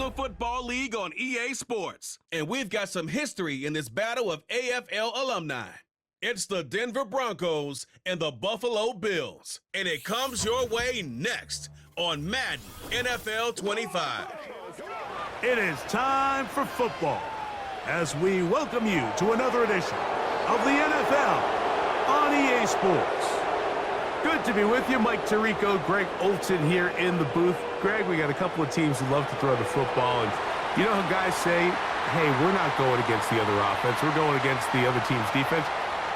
National Football League on EA Sports. And we've got some history in this battle of AFL alumni. It's the Denver Broncos and the Buffalo Bills. And it comes your way next on Madden NFL 25. It is time for football as we welcome you to another edition of the NFL on EA Sports. Good to be with you. Mike Tirico, Greg Olson here in the booth. Greg, we got a couple of teams who love to throw the football, and you know how guys say, hey, we're not going against the other offense, we're going against the other team's defense.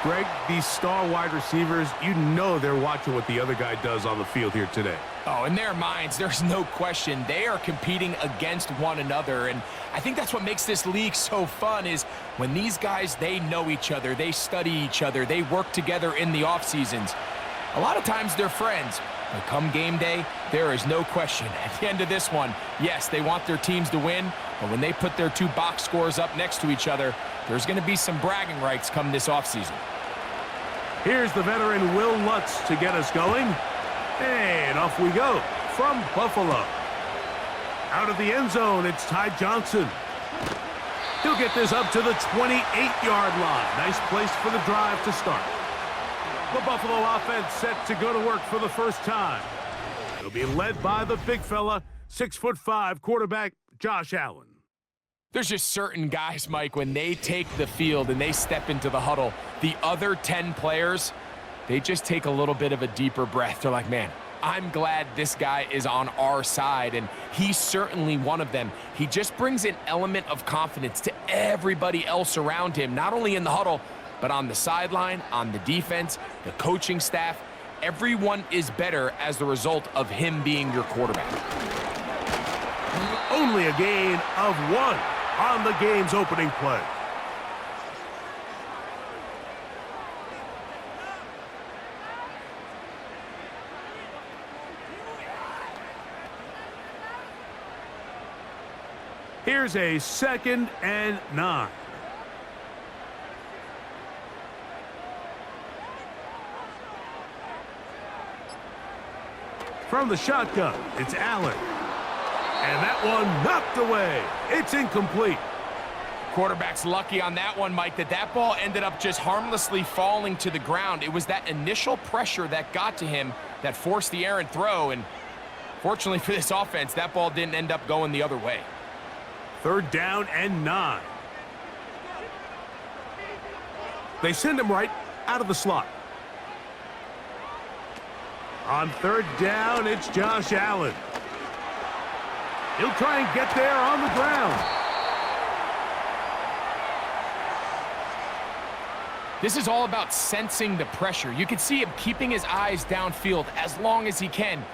Greg, these star wide receivers, you know they're watching what the other guy does on the field here today. Oh, in their minds, there's no question. They are competing against one another, and I think that's what makes this league so fun is when these guys, they know each other, they study each other, they work together in the off seasons. A lot of times they're friends, but come game day, there is no question. At the end of this one, yes, they want their teams to win, but when they put their two box scores up next to each other, there's going to be some bragging rights come this offseason. Here's the veteran Will Lutz to get us going. And off we go from Buffalo. Out of the end zone, it's Ty Johnson. He'll get this up to the 28-yard line. Nice place for the drive to start. The Buffalo offense set to go to work for the first time. They'll be led by the big fella, 6'5" quarterback Josh Allen. There's just certain guys, Mike, when they take the field and they step into the huddle, the other 10 players, they just take a little bit of a deeper breath. They're like, man, I'm glad this guy is on our side, and he's certainly one of them. He just brings an element of confidence to everybody else around him, not only in the huddle, but on the sideline, on the defense, the coaching staff. Everyone is better as the result of him being your quarterback. Only a gain of 1 on the game's opening play. Here's a 2nd and 9. From the shotgun, it's Allen. And that one knocked away. It's incomplete. Quarterback's lucky on that one, Mike, that ball ended up just harmlessly falling to the ground. It was that initial pressure that got to him that forced the errant throw, and fortunately for this offense, that ball didn't end up going the other way. 3rd down and 9. They send him right out of the slot. On 3rd down, it's Josh Allen. He'll try and get there on the ground. This is all about sensing the pressure. You can see him keeping his eyes downfield as long as he can.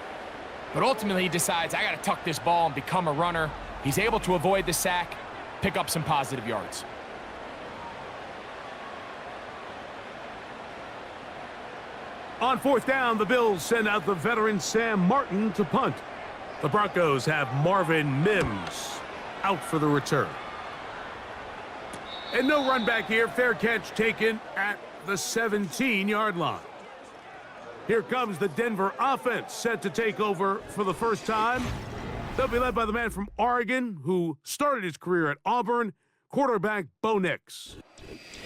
But ultimately, he decides, I got to tuck this ball and become a runner. He's able to avoid the sack, pick up some positive yards. On 4th down, the Bills send out the veteran Sam Martin to punt. The Broncos have Marvin Mims out for the return. And no run back here. Fair catch taken at the 17-yard line. Here comes the Denver offense set to take over for the first time. They'll be led by the man from Oregon who started his career at Auburn, quarterback Bo Nix.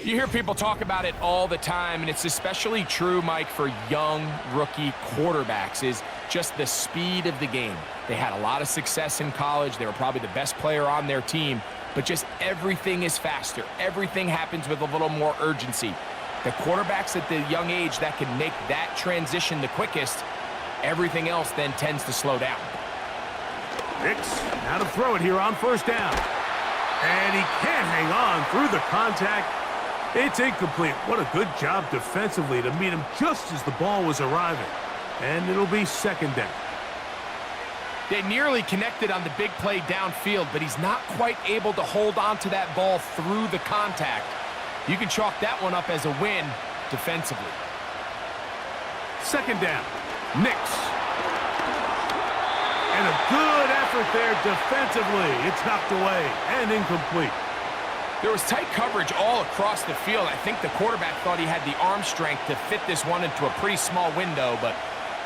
You hear people talk about it all the time, and it's especially true, Mike, for young rookie quarterbacks, is just the speed of the game. They had a lot of success in college. They were probably the best player on their team, but just everything is faster. Everything happens with a little more urgency. The quarterbacks at the young age that can make that transition the quickest, everything else then tends to slow down. Nix, now to throw it here on 1st down. And he can't hang on through the contact. It's incomplete. What a good job defensively to meet him just as the ball was arriving. And it'll be 2nd down. They nearly connected on the big play downfield, but he's not quite able to hold on to that ball through the contact. You can chalk that one up as a win defensively. 2nd down. Nix. And a good effort there defensively. It's knocked away and incomplete. There was tight coverage all across the field. I think the quarterback thought he had the arm strength to fit this one into a pretty small window, but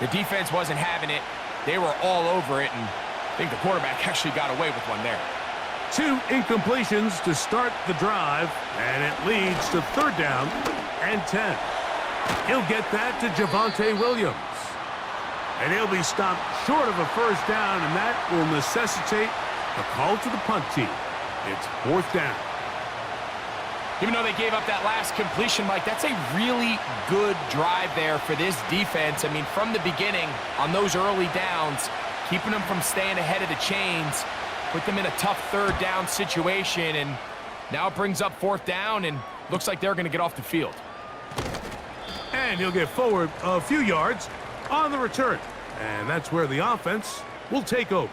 the defense wasn't having it. They were all over it, and I think the quarterback actually got away with one there. 2 incompletions to start the drive, and it leads to 3rd down and 10. He'll get that to Javonte Williams. And he'll be stopped short of a 1st down, and that will necessitate a call to the punt team. It's 4th down. Even though they gave up that last completion, Mike, that's a really good drive there for this defense. I mean, from the beginning, on those early downs, keeping them from staying ahead of the chains, put them in a tough 3rd down situation, and now it brings up 4th down, and looks like they're going to get off the field. And he'll get forward a few yards on the return. And that's where the offense will take over.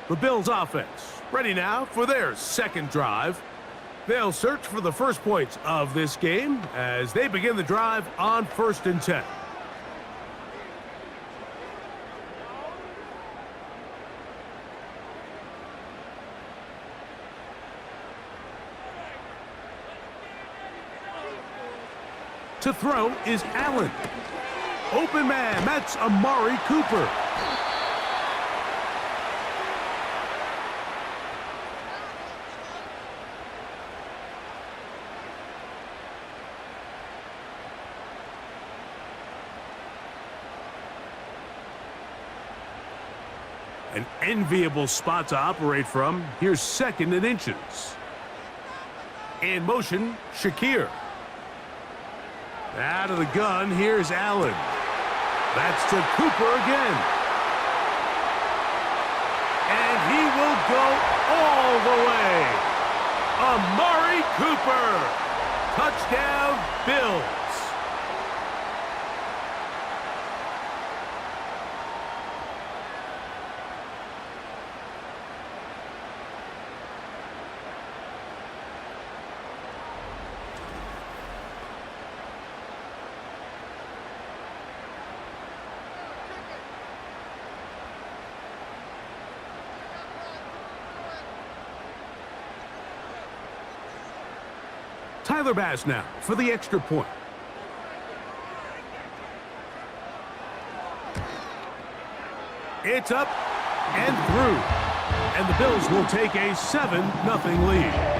The Bills offense ready now for their 2nd drive. They'll search for the first points of this game as they begin the drive on 1st and 10. To throw is Allen. Open man, that's Amari Cooper. An enviable spot to operate from. Here's 2nd and inches. In motion, Shakir. Out of the gun, here's Allen. That's to Cooper again. And he will go all the way. Amari Cooper. Touchdown, Bills. Tyler Bass now for the extra point. It's up and through. And the Bills will take a 7-0 lead.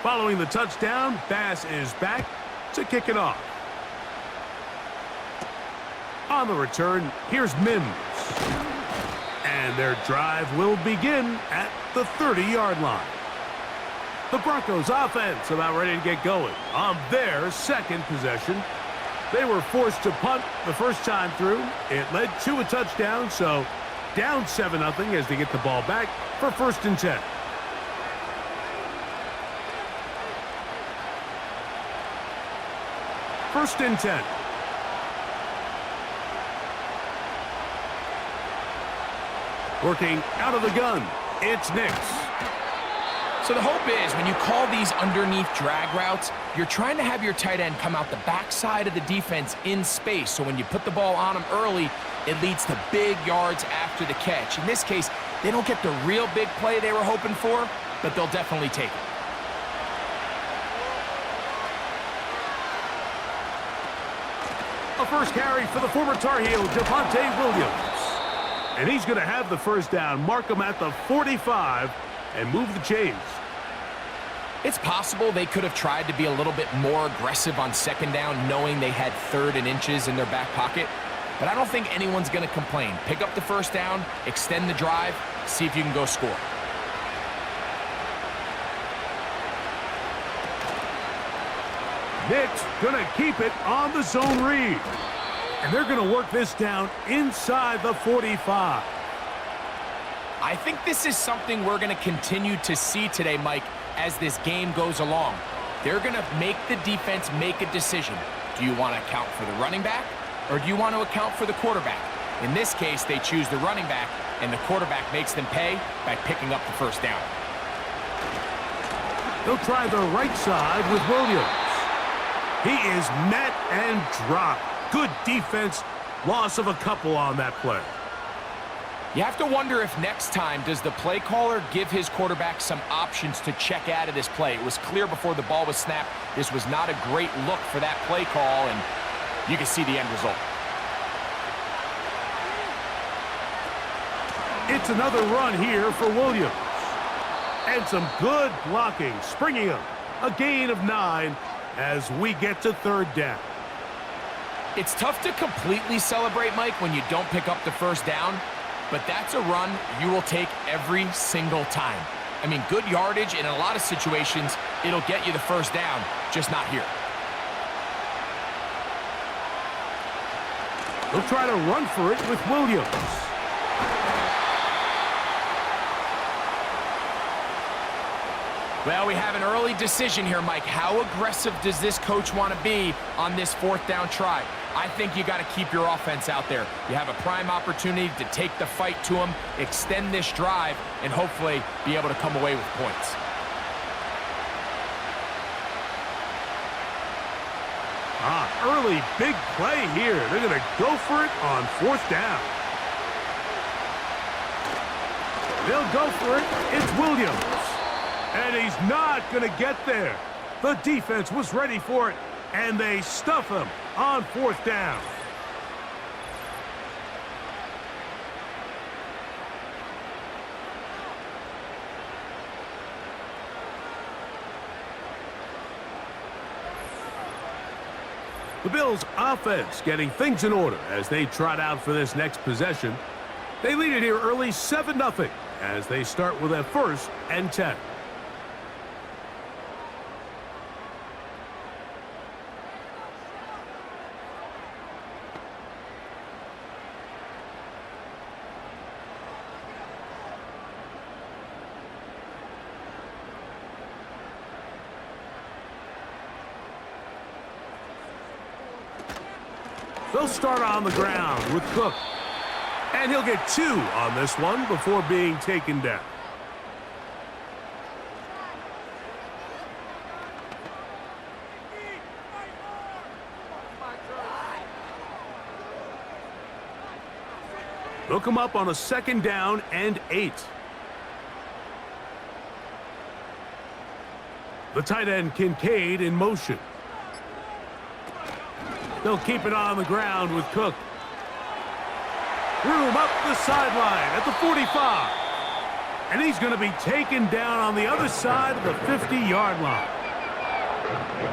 Following the touchdown, Bass is back to kick it off. On the return, here's Mims. And their drive will begin at the 30-yard line. The Broncos offense about ready to get going on their 2nd possession. They were forced to punt the first time through. It led to a touchdown, so down 7-0 as they get the ball back for 1st and 10. 1st and 10. Working out of the gun, it's Nix. So the hope is when you call these underneath drag routes, you're trying to have your tight end come out the backside of the defense in space. So when you put the ball on him early, it leads to big yards after the catch. In this case, they don't get the real big play they were hoping for, but they'll definitely take it. A first carry for the former Tar Heel, Javonte Williams. And he's going to have the 1st down, mark him at the 45, and move the chains. It's possible they could have tried to be a little bit more aggressive on 2nd down, knowing they had 3rd and inches in their back pocket. But I don't think anyone's going to complain. Pick up the 1st down, extend the drive, see if you can go score. Nick's going to keep it on the zone read. And they're going to work this down inside the 45. I think this is something we're going to continue to see today, Mike, as this game goes along. They're going to make the defense make a decision. Do you want to account for the running back, or do you want to account for the quarterback? In this case, they choose the running back, and the quarterback makes them pay by picking up the first down. They'll try the right side with Williams. He is met and dropped. Good defense. Loss of a couple on that play. You have to wonder if next time, does the play caller give his quarterback some options to check out of this play? It was clear before the ball was snapped. This was not a great look for that play call, and you can see the end result. It's another run here for Williams. And some good blocking, springing him. A gain of 9 as we get to third down. It's tough to completely celebrate, Mike, when you don't pick up the first down, but that's a run you will take every single time. I mean, good yardage, and in a lot of situations, it'll get you the first down, just not here. They'll try to run for it with Williams. Well, we have an early decision here, Mike. How aggressive does this coach want to be on this fourth down try? I think you got to keep your offense out there. You have a prime opportunity to take the fight to them, extend this drive, and hopefully be able to come away with points. Early big play here. They're going to go for it on fourth down. They'll go for it. It's Williams. And he's not going to get there. The defense was ready for it, and they stuff him on fourth down. The Bills' offense getting things in order as they trot out for this next possession. They lead it here early 7-0 as they start with a 1st and 10. They'll start on the ground with Cook. And he'll get 2 on this one before being taken down. They'll come up on a 2nd down and 8. The tight end Kincaid in motion. They'll keep it on the ground with Cook. Room up the sideline at the 45. And he's going to be taken down on the other side of the 50-yard line.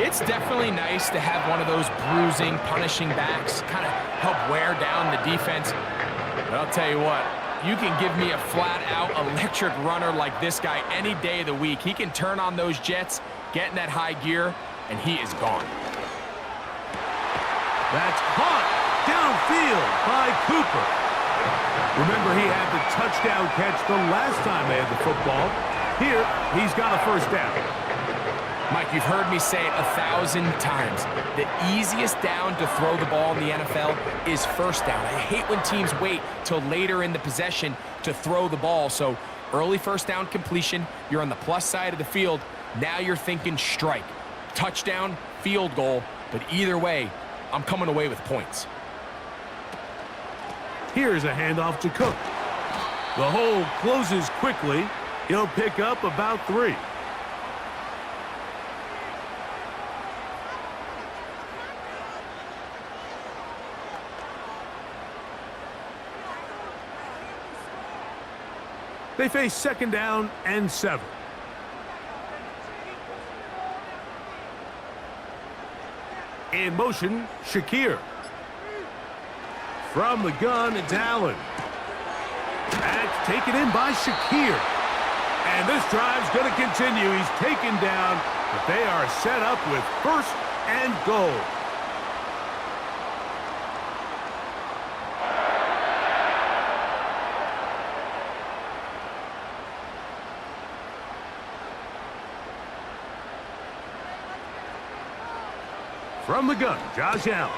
It's definitely nice to have one of those bruising, punishing backs kind of help wear down the defense. But I'll tell you what, you can give me a flat-out electric runner like this guy any day of the week. He can turn on those jets, get in that high gear, and he is gone. That's caught downfield by Cooper. Remember, he had the touchdown catch the last time they had the football. Here, he's got a 1st down. Mike, you've heard me say it 1,000 times. The easiest down to throw the ball in the NFL is 1st down. I hate when teams wait till later in the possession to throw the ball. So early 1st down completion, you're on the plus side of the field. Now you're thinking strike, touchdown, field goal. But either way, I'm coming away with points. Here's a handoff to Cook. The hole closes quickly. He'll pick up about 3. They face 2nd down and 7. In motion, Shakir. From the gun, it's Allen. That's taken in by Shakir. And this drive's going to continue. He's taken down, but they are set up with 1st and goal. From the gun, Josh Allen.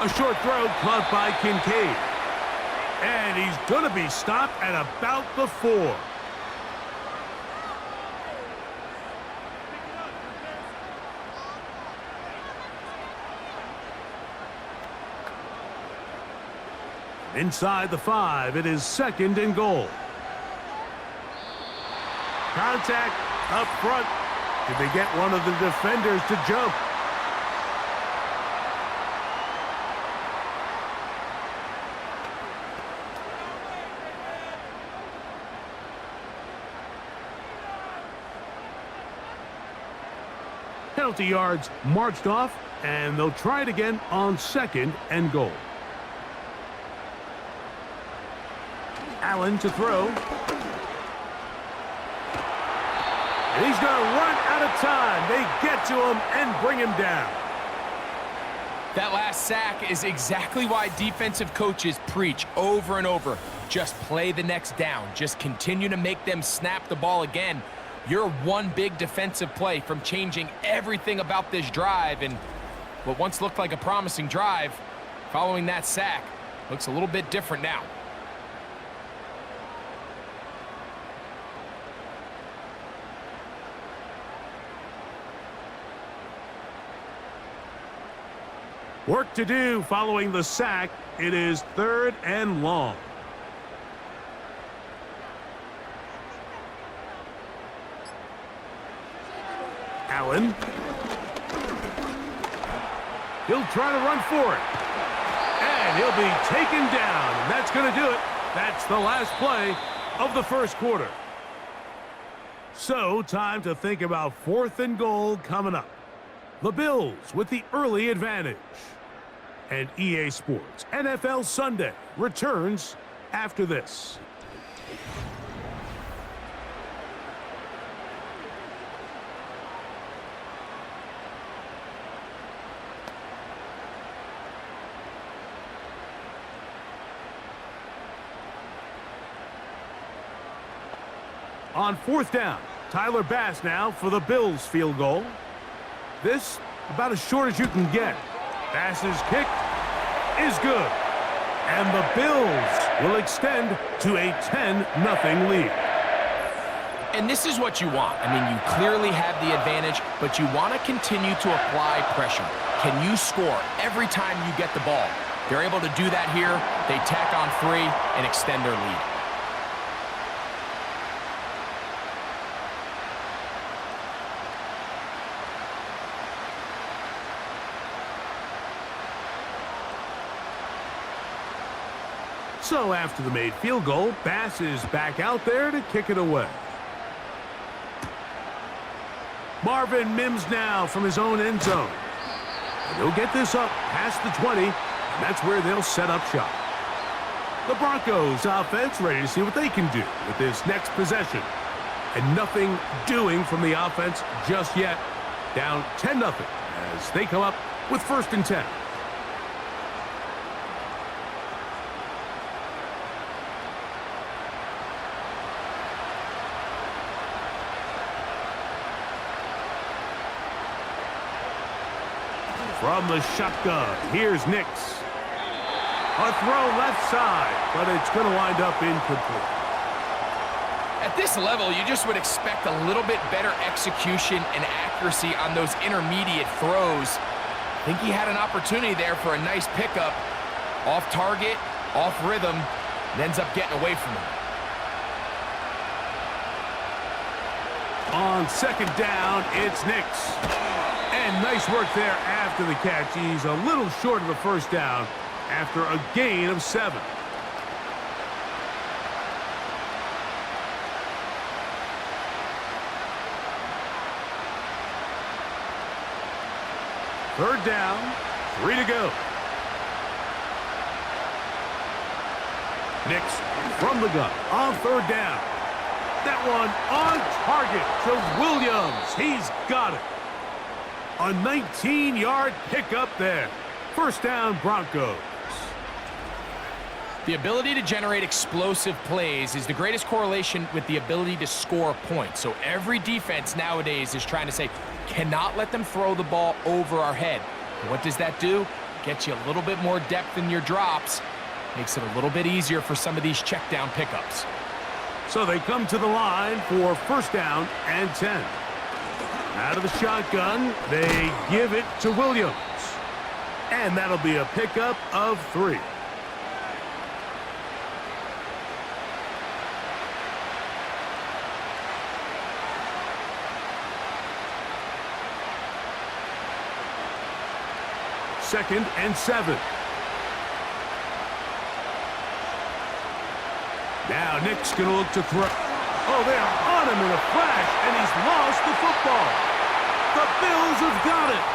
A short throw caught by Kincaid. And he's going to be stopped at about the 4. Inside the 5, it is 2nd and goal. Contact up front. Did they get one of the defenders to jump? Penalty yards marched off, and they'll try it again on 2nd and goal. Allen to throw. And he's going to run out of time. They get to him and bring him down. That last sack is exactly why defensive coaches preach over and over. Just play the next down. Just continue to make them snap the ball again. You're one big defensive play from changing everything about this drive, and what once looked like a promising drive, following that sack, looks a little bit different now. Work to do following the sack. It is 3rd and long. Allen. He'll try to run for it. And he'll be taken down. And that's going to do it. That's the last play of the first quarter. So, time to think about 4th and goal coming up. The Bills with the early advantage. And EA Sports NFL Sunday returns after this. On 4th down, Tyler Bass now for the Bills field goal. This about as short as you can get. Bass's kick is good. And the Bills will extend to a 10-0 lead. And this is what you want. I mean, you clearly have the advantage, but you want to continue to apply pressure. Can you score every time you get the ball? They're able to do that here. They tack on 3 and extend their lead. So after the made field goal, Bass is back out there to kick it away. Marvin Mims now from his own end zone. And he'll get this up past the 20, and that's where they'll set up shop. The Broncos offense ready to see what they can do with this next possession. And nothing doing from the offense just yet. Down 10-0 as they come up with 1st and 10. From the shotgun, here's Nix. A throw left side, but it's going to wind up incomplete. At this level, you just would expect a little bit better execution and accuracy on those intermediate throws. I think he had an opportunity there for a nice pickup. Off target, off rhythm, and ends up getting away from him. On 2nd down, it's Nix. And nice work there after the catch. He's a little short of the 1st down after a gain of 7. Third down, 3 to go. Nix from the gun on 3rd down. That one on target to Williams. He's got it. A 19-yard pickup there. 1st down, Broncos. The ability to generate explosive plays is the greatest correlation with the ability to score points. So every defense nowadays is trying to say, cannot let them throw the ball over our head. And what does that do? Gets you a little bit more depth in your drops. Makes it a little bit easier for some of these check down pickups. So they come to the line for first down and 10. Out of the shotgun, they give it to Williams. And that'll be a pickup of 3. Second and 7. Now Nick's going to look to throw. Oh, they are on him in a flash, and he's lost the football. The Bills have got it.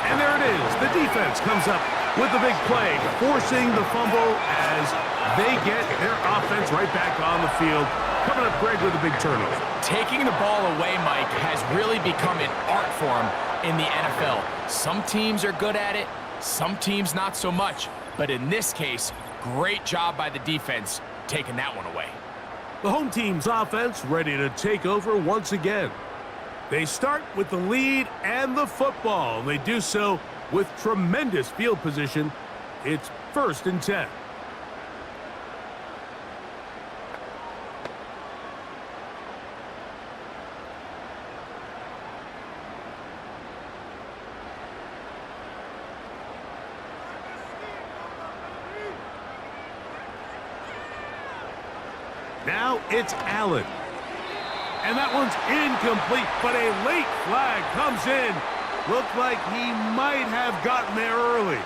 And there it is. The defense comes up with the big play, forcing the fumble as they get their offense right back on the field. Coming up, Greg, with a big turnover. Taking the ball away, Mike, has really become an art form in the NFL. Some teams are good at it, some teams not so much. But in this case, great job by the defense taking that one away. The home team's offense ready to take over once again. They start with the lead and the football. They do so with tremendous field position. It's first and 10. Now it's Allen. And that one's incomplete, but a late flag comes in. Looked like he might have gotten there early.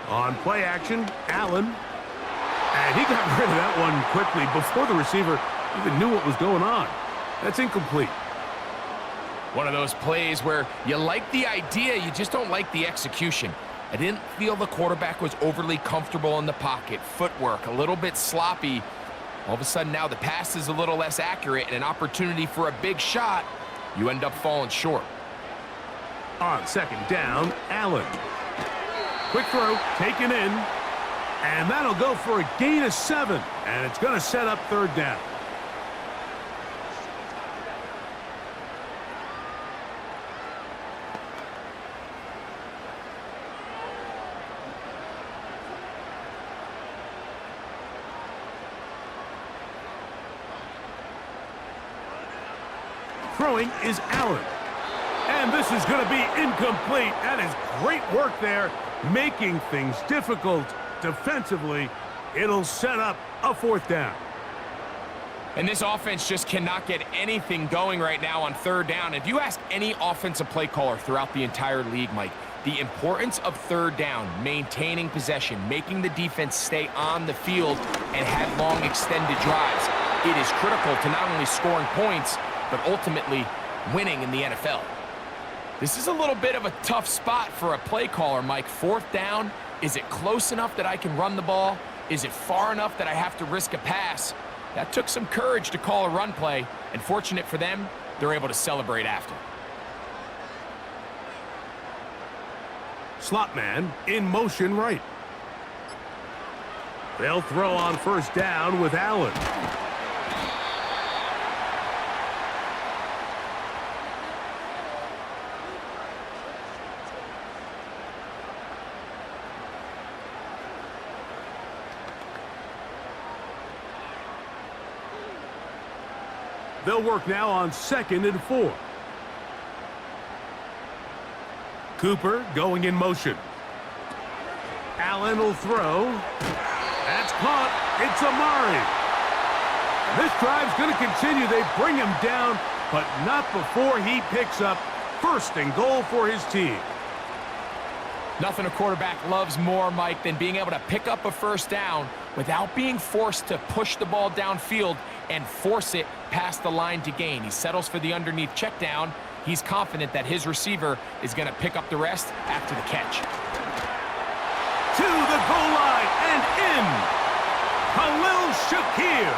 On play action, Allen. And he got rid of that one quickly before the receiver even knew what was going on. That's incomplete. One of those plays where you like the idea, you just don't like the execution. I didn't feel the quarterback was overly comfortable in the pocket. Footwork, a little bit sloppy. All of a sudden now the pass is a little less accurate and an opportunity for a big shot. You end up falling short. On second down, Allen. Quick throw, taken in, and that'll go for a gain of 7, and it's going to set up third down. Throwing is Allen. And this is going to be incomplete. That is great work there, making things difficult defensively. It'll set up a fourth down. And this offense just cannot get anything going right now on third down. If you ask any offensive play caller throughout the entire league, Mike, the importance of third down, maintaining possession, making the defense stay on the field and have long extended drives, it is critical to not only scoring points, but ultimately winning in the NFL. This is a little bit of a tough spot for a play caller, Mike. Fourth down, is it close enough that I can run the ball? Is it far enough that I have to risk a pass? That took some courage to call a run play, and fortunate for them, they're able to celebrate after. Slot man in motion right. They'll throw on first down with Allen. They'll work now on 2nd and 4. Cooper going in motion. Allen will throw. That's caught. It's Amari. This drive's going to continue. They bring him down, but not before he picks up first and goal for his team. Nothing a quarterback loves more, Mike, than being able to pick up a first down without being forced to push the ball downfield and force it past the line to gain. He settles for the underneath check down. He's confident that his receiver is going to pick up the rest after the catch. To the goal line and in. Khalil Shakir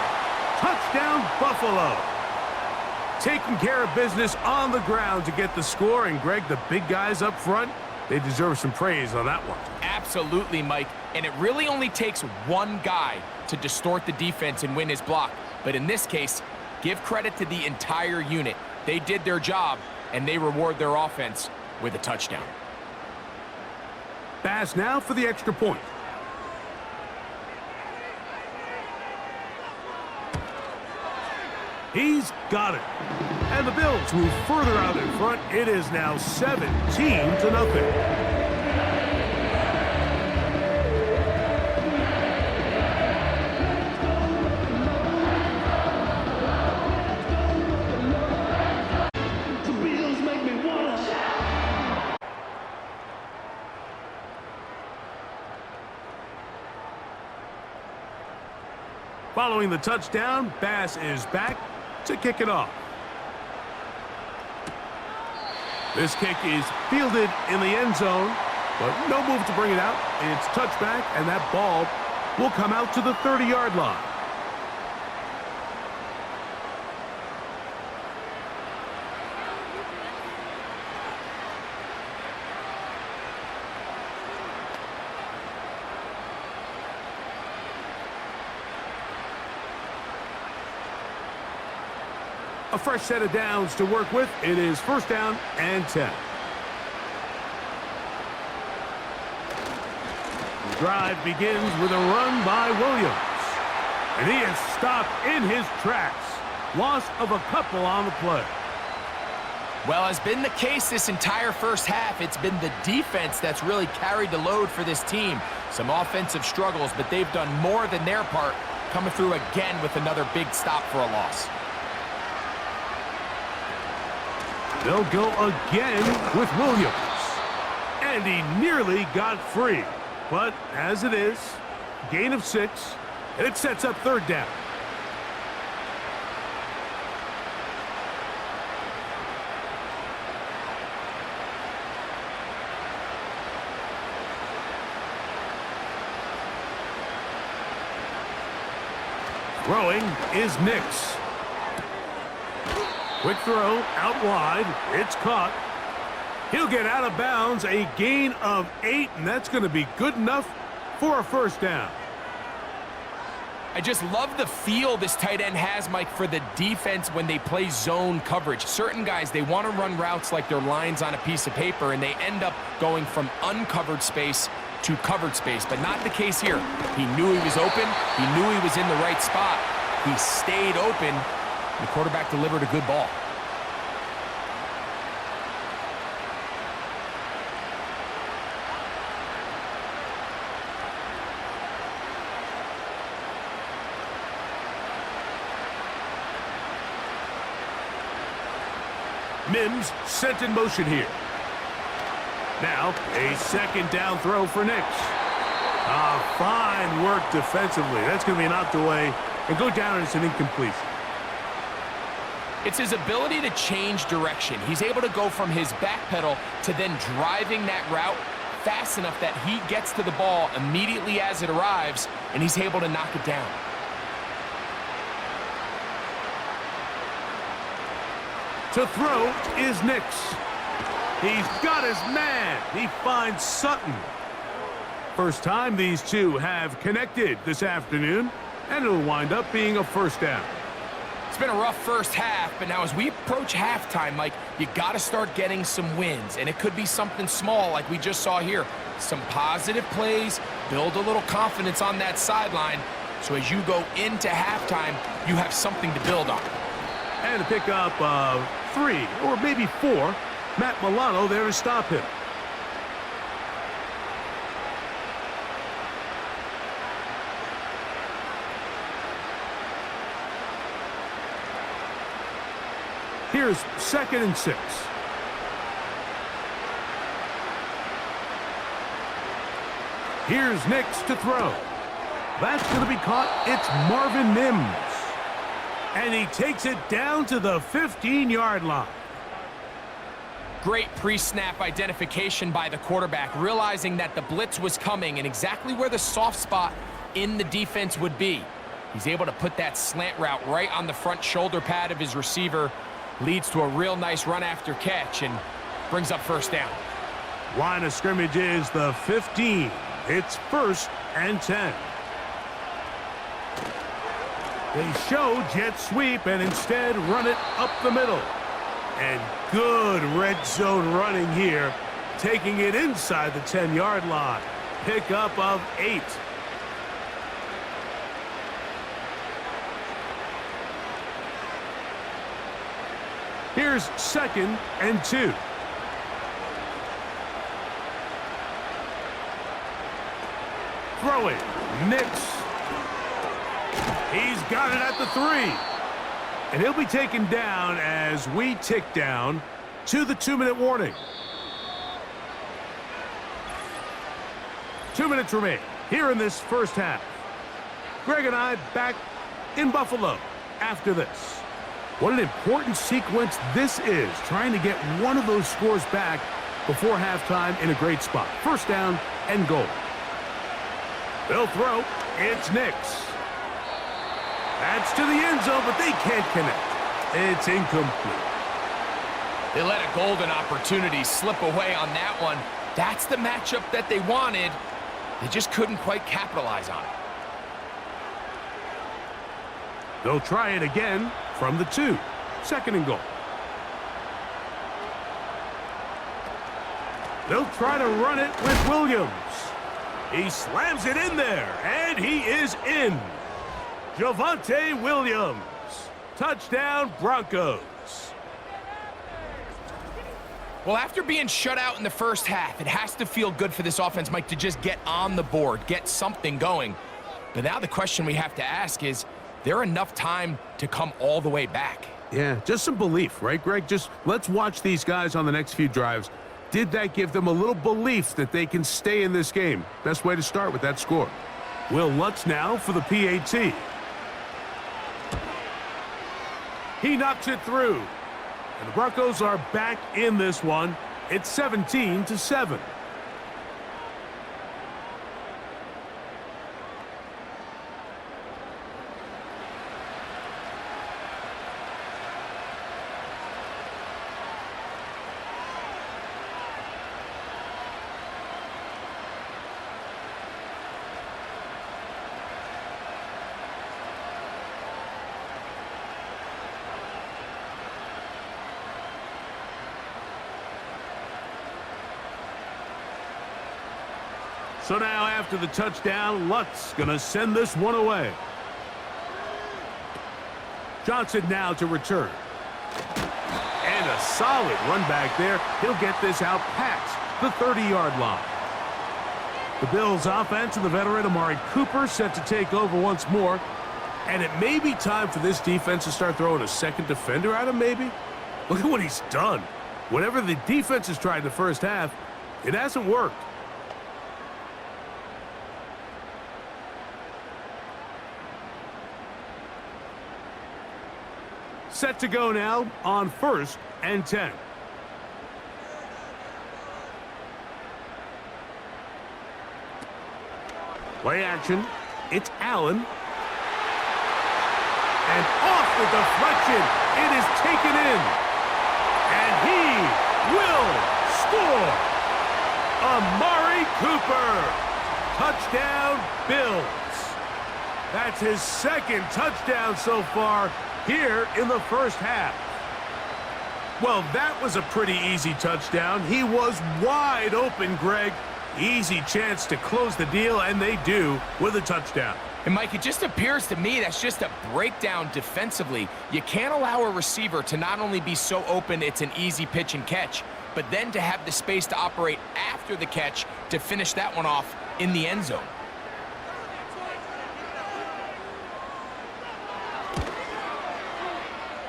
Touchdown, Buffalo. Taking care of business on the ground to get the score. And, Greg, the big guys up front, they deserve some praise on that one. Absolutely, Mike. And it really only takes one guy to distort the defense and win his block. But in this case, give credit to the entire unit. They did their job, and they reward their offense with a touchdown. Pass now for the extra point. He's got it. And the Bills move further out in front. It is now 17-0. Following the touchdown, Bass is back to kick it off. This kick is fielded in the end zone, but no move to bring it out. It's touchback, and that ball will come out to the 30-yard line. A fresh set of downs to work with. It is first down and 10. The drive begins with a run by Williams. And he is stopped in his tracks. Loss of a couple on the play. Well, has been the case this entire first half. It's been the defense that's really carried the load for this team. Some offensive struggles, but they've done more than their part, coming through again with another big stop for a loss. They'll go again with Williams. And he nearly got free. But as it is, gain of 6, and it sets up third down. Throwing is Nix. Quick throw out wide. It's caught. He'll get out of bounds. A gain of 8, and that's going to be good enough for a first down. I just love the feel this tight end has, Mike, for the defense when they play zone coverage. Certain guys, they want to run routes like they're lines on a piece of paper, and they end up going from uncovered space to covered space, but not the case here. He knew he was open. He knew he was in the right spot. He stayed open. The quarterback delivered a good ball. Mims sent in motion here. Now, a second down throw for Nix. Fine work defensively. That's going to be knocked away and go down, and it's an incompletion. It's his ability to change direction. He's able to go from his back pedal to then driving that route fast enough that he gets to the ball immediately as it arrives, and he's able to knock it down. To throw is Nix. He's got his man. He finds Sutton. First time these two have connected this afternoon, and it'll wind up being a first down. It's been a rough first half, but now as we approach halftime, Mike, you got to start getting some wins, and it could be something small like we just saw here. Some positive plays, build a little confidence on that sideline, so as you go into halftime, you have something to build on. And to pick up 3 or maybe 4, Matt Milano there to stop him. Here's 2nd and 6. Here's Nix to throw. That's going to be caught. It's Marvin Mims. And he takes it down to the 15-yard line. Great pre-snap identification by the quarterback, realizing that the blitz was coming and exactly where the soft spot in the defense would be. He's able to put that slant route right on the front shoulder pad of his receiver. Leads to a real nice run after catch and brings up first down. Line of scrimmage is the 15. It's 1st and 10. They show jet sweep and instead run it up the middle. And good red zone running here, taking it inside the 10-yard line. Pickup of 8. Here's 2nd and 2. Throwing. Nix. He's got it at the 3. And he'll be taken down as we tick down to the 2-minute warning. 2 minutes remain here in this first half. Greg and I back in Buffalo after this. What an important sequence this is, trying to get one of those scores back before halftime in a great spot. First down and goal. They'll throw. It's Nix. That's to the end zone, but they can't connect. It's incomplete. They let a golden opportunity slip away on that one. That's the matchup that they wanted. They just couldn't quite capitalize on it. They'll try it again from the 2. 2nd and goal. They'll try to run it with Williams. He slams it in there, and he is in. Javonte Williams. Touchdown, Broncos. Well, after being shut out in the first half, it has to feel good for this offense, Mike, to just get on the board, get something going. But now the question we have to ask is there enough time to come all the way back? Yeah, just some belief, right, Greg? Just let's watch these guys on the next few drives. Did that give them a little belief that they can stay in this game? Best way to start with that score. Will Lutz now for the PAT. He knocks it through. And the Broncos are back in this one. It's 17-7. So now after the touchdown, Lutz gonna send this one away. Johnson now to return. And a solid run back there. He'll get this out past the 30-yard line. The Bills offense and the veteran Amari Cooper set to take over once more. And it may be time for this defense to start throwing a second defender at him, maybe. Look at what he's done. Whatever the defense has tried in the first half, it hasn't worked. Set to go now on 1st and 10. Play action. It's Allen. And off the deflection. It is taken in. And he will score. Amari Cooper. Touchdown, Bills. That's his 2nd touchdown so far here in the first half. Well, that was a pretty easy touchdown. He was wide open, Greg. Easy chance to close the deal, and they do with a touchdown. And, Mike, it just appears to me that's just a breakdown defensively. You can't allow a receiver to not only be so open it's an easy pitch and catch, but then to have the space to operate after the catch to finish that one off in the end zone.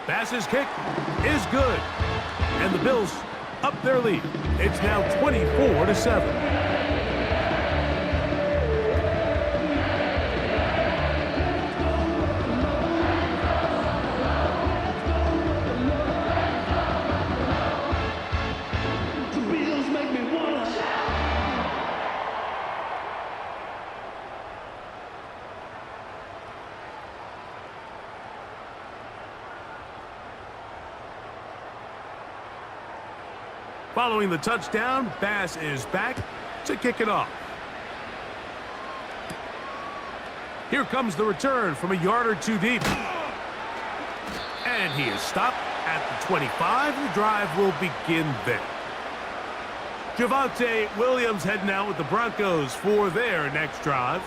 Pass's kick is good. And the Bills up their lead. It's now 24-7. Following the touchdown, Bass is back to kick it off. Here comes the return from a yard or two deep. And he is stopped at the 25. The drive will begin there. Javonte Williams heading out with the Broncos for their next drive.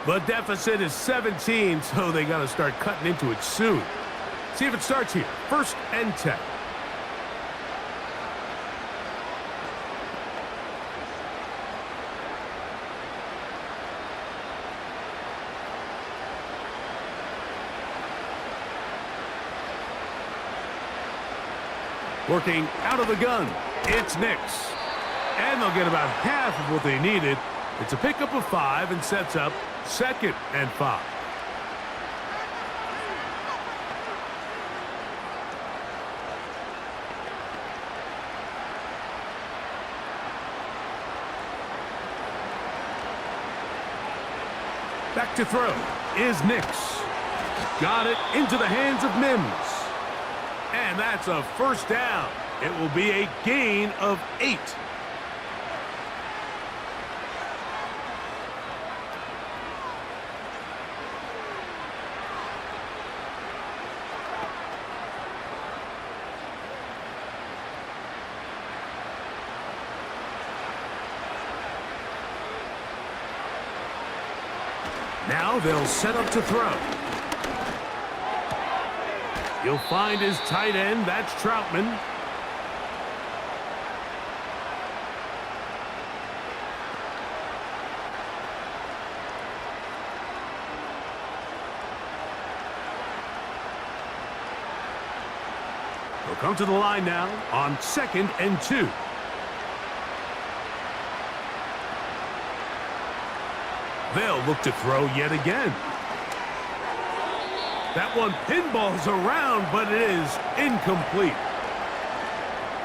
The deficit is 17, so they got to start cutting into it soon. See if it starts here. 1st and 10. Working out of the gun, it's Nix. And they'll get about half of what they needed. It's a pickup of 5 and sets up 2nd and 5. Back to throw is Nix. Got it into the hands of Mims. And that's a 1st down. It will be a gain of 8. Now they'll set up to throw. He'll find his tight end. That's Troutman. He'll come to the line now on 2nd and 2. They'll look to throw yet again. That one pinballs around, but it is incomplete.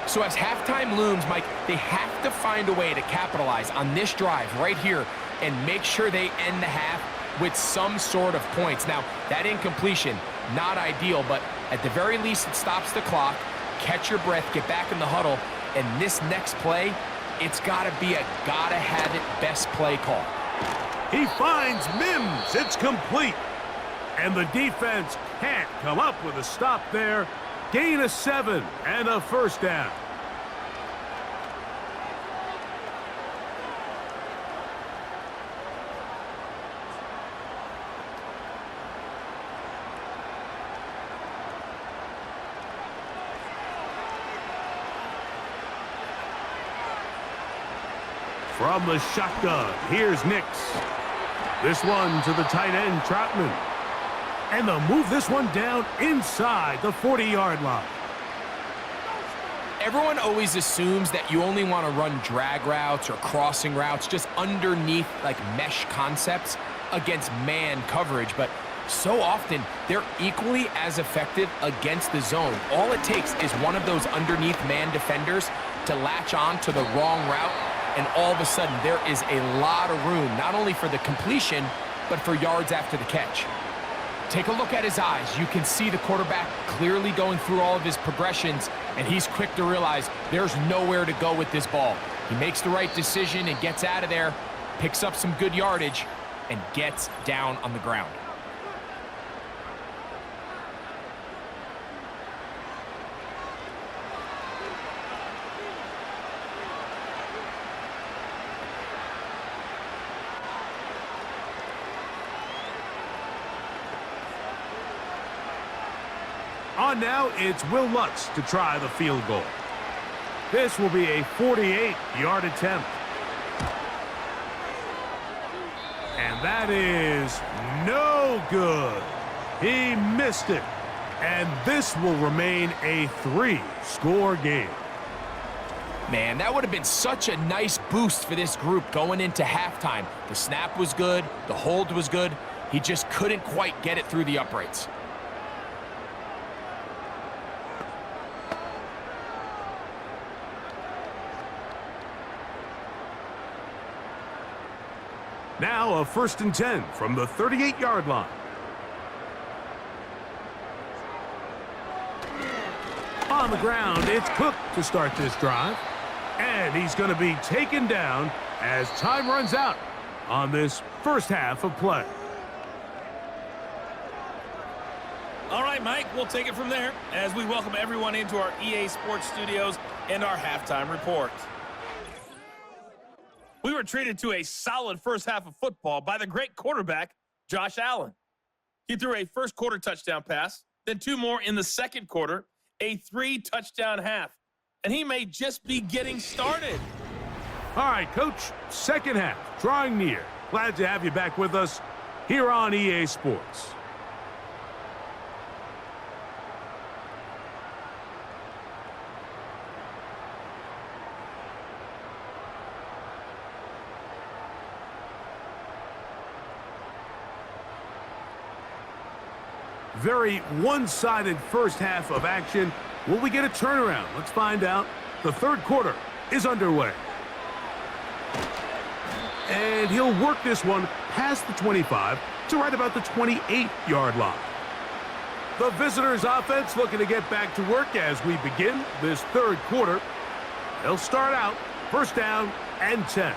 So as halftime looms, Mike, they have to find a way to capitalize on this drive right here and make sure they end the half with some sort of points. Now, that incompletion, not ideal, but at the very least, it stops the clock. Catch your breath, get back in the huddle, and this next play, it's got to be a gotta-have-it best play call. He finds Mims. It's complete. And the defense can't come up with a stop there. Gain of 7 and a 1st down. From the shotgun, here's Nix. This one to the tight end, Troutman. And they'll move this one down inside the 40-yard line. Everyone always assumes that you only want to run drag routes or crossing routes just underneath like mesh concepts against man coverage, but so often they're equally as effective against the zone. All it takes is one of those underneath man defenders to latch on to the wrong route, and all of a sudden there is a lot of room, not only for the completion, but for yards after the catch. Take a look at his eyes. You can see the quarterback clearly going through all of his progressions, and he's quick to realize there's nowhere to go with this ball. He makes the right decision and gets out of there, picks up some good yardage, and gets down on the ground. On now, it's Will Lutz to try the field goal. This will be a 48-yard attempt. And that is no good. He missed it. And this will remain a 3-score game. Man, that would have been such a nice boost for this group going into halftime. The snap was good. The hold was good. He just couldn't quite get it through the uprights. Now a 1st and 10 from the 38-yard line. On the ground, it's Cook to start this drive. And he's going to be taken down as time runs out on this first half of play. All right, Mike, we'll take it from there as we welcome everyone into our EA Sports Studios and our halftime report. We were treated to a solid first half of football by the great quarterback, Josh Allen. He threw a first quarter touchdown pass, then 2 more in the second quarter, a 3-touchdown half. And he may just be getting started. All right, Coach, second half, drawing near. Glad to have you back with us here on EA Sports. Very one-sided first half of action. Will we get a turnaround? Let's find out. The third quarter is underway. And he'll work this one past the 25 to right about the 28-yard line. The visitors' offense looking to get back to work as we begin this third quarter. They'll start out first down and 10.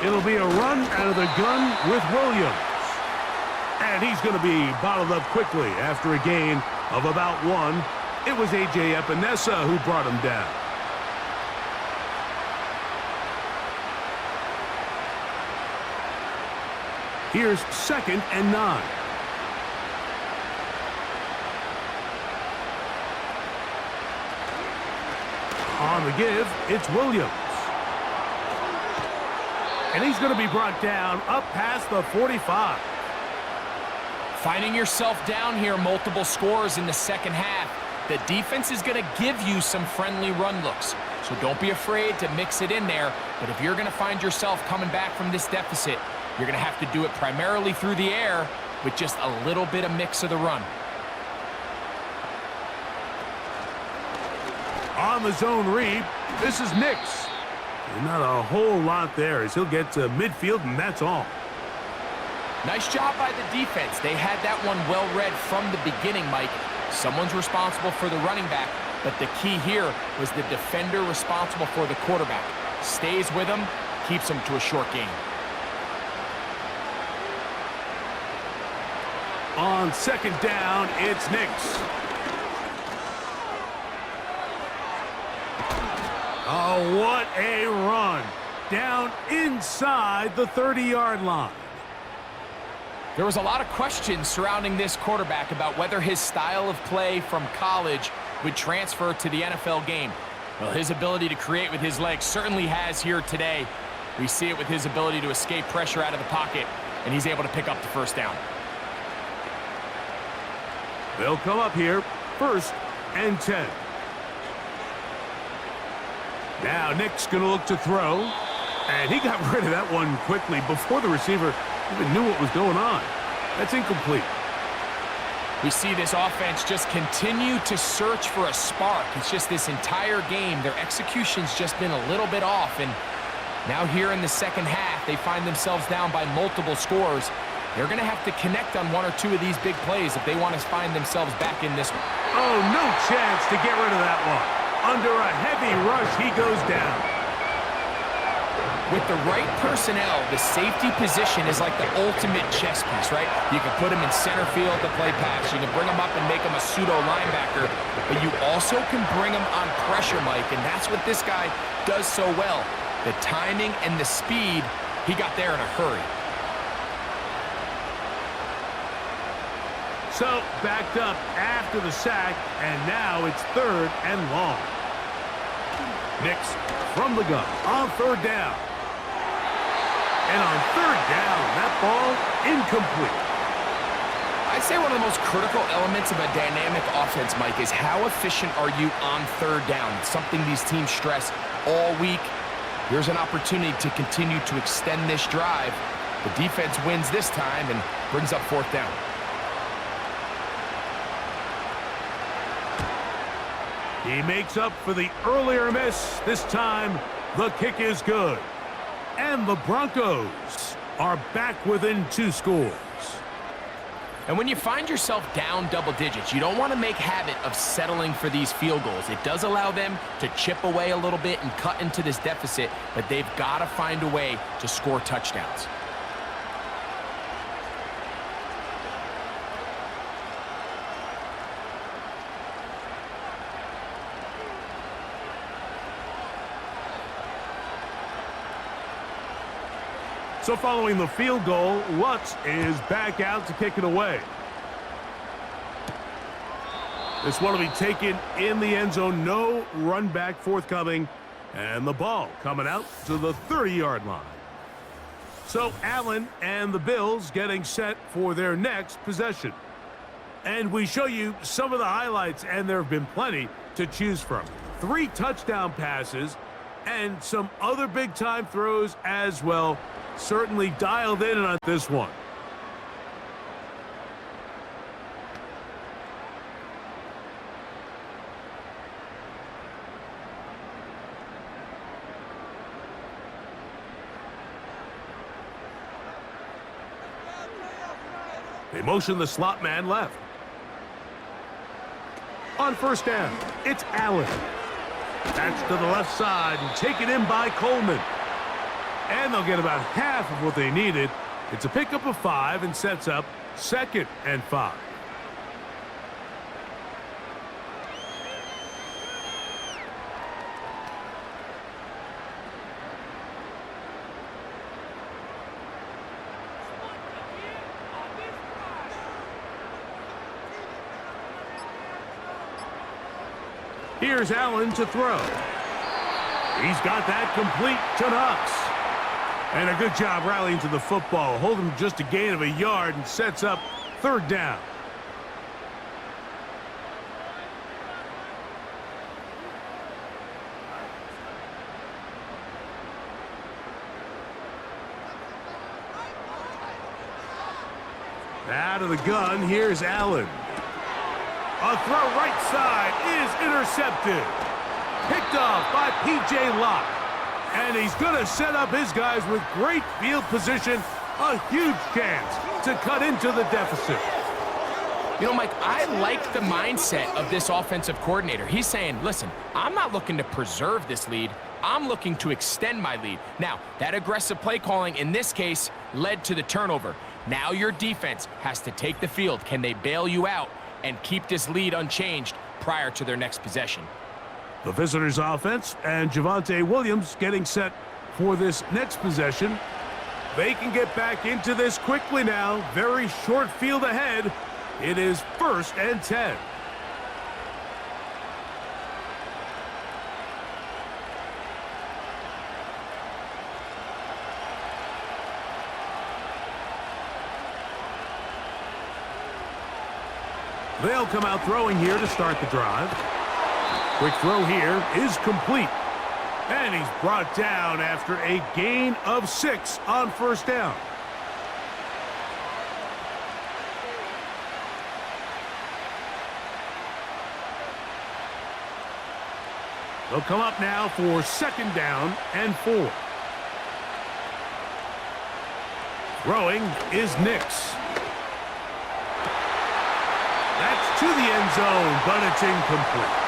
It'll be a run out of the gun with Williams. And he's going to be bottled up quickly after a gain of about 1. It was A.J. Epinesa who brought him down. Here's 2nd and 9. On the give, it's Williams. And he's going to be brought down up past the 45. Finding yourself down here, multiple scores in the second half. The defense is going to give you some friendly run looks. So don't be afraid to mix it in there. But if you're going to find yourself coming back from this deficit, you're going to have to do it primarily through the air with just a little bit of mix of the run. On the zone read, this is Nix. Not a whole lot there as he'll get to midfield, and that's all. Nice job by the defense. They had that one well read from the beginning, Mike. Someone's responsible for the running back, but the key here was the defender responsible for the quarterback. Stays with him, keeps him to a short gain. On second down, it's Nix. Oh, what a run. Down inside the 30-yard line. There was a lot of questions surrounding this quarterback about whether his style of play from college would transfer to the NFL game. Well, his ability to create with his legs certainly has here today. We see it with his ability to escape pressure out of the pocket, and he's able to pick up the first down. They'll come up here, 1st and 10. Now Nick's going to look to throw, and he got rid of that one quickly before the receiver even knew what was going on. That's incomplete. We see this offense just continue to search for a spark. It's just this entire game, their execution's just been a little bit off, and now here in the second half, they find themselves down by multiple scores. They're going to have to connect on 1 or 2 of these big plays if they want to find themselves back in this one. Oh, no chance to get rid of that one. Under a heavy rush, he goes down. With the right personnel, the safety position is like the ultimate chess piece, right? You can put him in center field to play pass. You can bring him up and make him a pseudo linebacker, but you also can bring him on pressure, Mike, and that's what this guy does so well. The timing and the speed, he got there in a hurry. So, backed up after the sack, and now it's 3rd and long. Nix from the gun on 3rd down. And on 3rd down, that ball incomplete. I'd say one of the most critical elements of a dynamic offense, Mike, is how efficient are you on 3rd down? It's something these teams stress all week. Here's an opportunity to continue to extend this drive. The defense wins this time and brings up 4th down. He makes up for the earlier miss. This time, the kick is good. And the Broncos are back within 2 scores. And when you find yourself down double digits, you don't want to make habit of settling for these field goals. It does allow them to chip away a little bit and cut into this deficit, but they've got to find a way to score touchdowns. So following the field goal, Lutz is back out to kick it away. This one will be taken in the end zone. No run back forthcoming. And the ball coming out to the 30-yard line. So Allen and the Bills getting set for their next possession. And we show you some of the highlights, and there have been plenty to choose from. 3 touchdown passes and some other big-time throws as well. Certainly dialed in on this one. They motion the slot man left. On 1st down, it's Allen. That's to the left side and taken in by Coleman. And they'll get about half of what they needed. It's a pickup of 5 and sets up 2nd and 5. Here's Allen to throw. He's got that complete to Knox. And a good job rallying to the football. Holding just a gain of a yard and sets up 3rd down. Out of the gun, here's Allen. A throw right side is intercepted. Picked off by P.J. Locke. And he's going to set up his guys with great field position. A huge chance to cut into the deficit. You know, Mike, I like the mindset of this offensive coordinator. He's saying, listen, I'm not looking to preserve this lead. I'm looking to extend my lead. Now, that aggressive play calling in this case led to the turnover. Now your defense has to take the field. Can they bail you out and keep this lead unchanged prior to their next possession? The visitors' offense and Javonte Williams getting set for this next possession. They can get back into this quickly now. Very short field ahead. It is 1st and 10. They'll come out throwing here to start the drive. Quick throw here is complete. And he's brought down after a gain of 6 on 1st down. They'll come up now for 2nd down and 4. Throwing is Nix. That's to the end zone, but it's incomplete.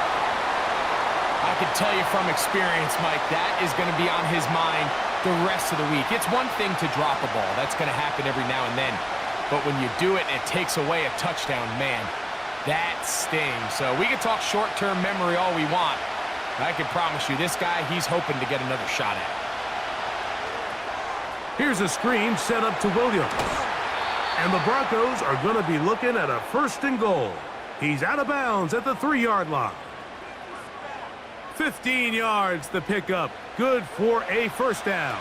I can tell you from experience, Mike, that is going to be on his mind the rest of the week. It's one thing to drop a ball. That's going to happen every now and then. But when you do it and it takes away a touchdown, man, that stings. So we can talk short-term memory all we want. I can promise you, this guy, he's hoping to get another shot at it. Here's a screen set up to Williams. And the Broncos are going to be looking at a 1st and goal. He's out of bounds at the 3-yard line. 15 yards the pickup. Good for a 1st down.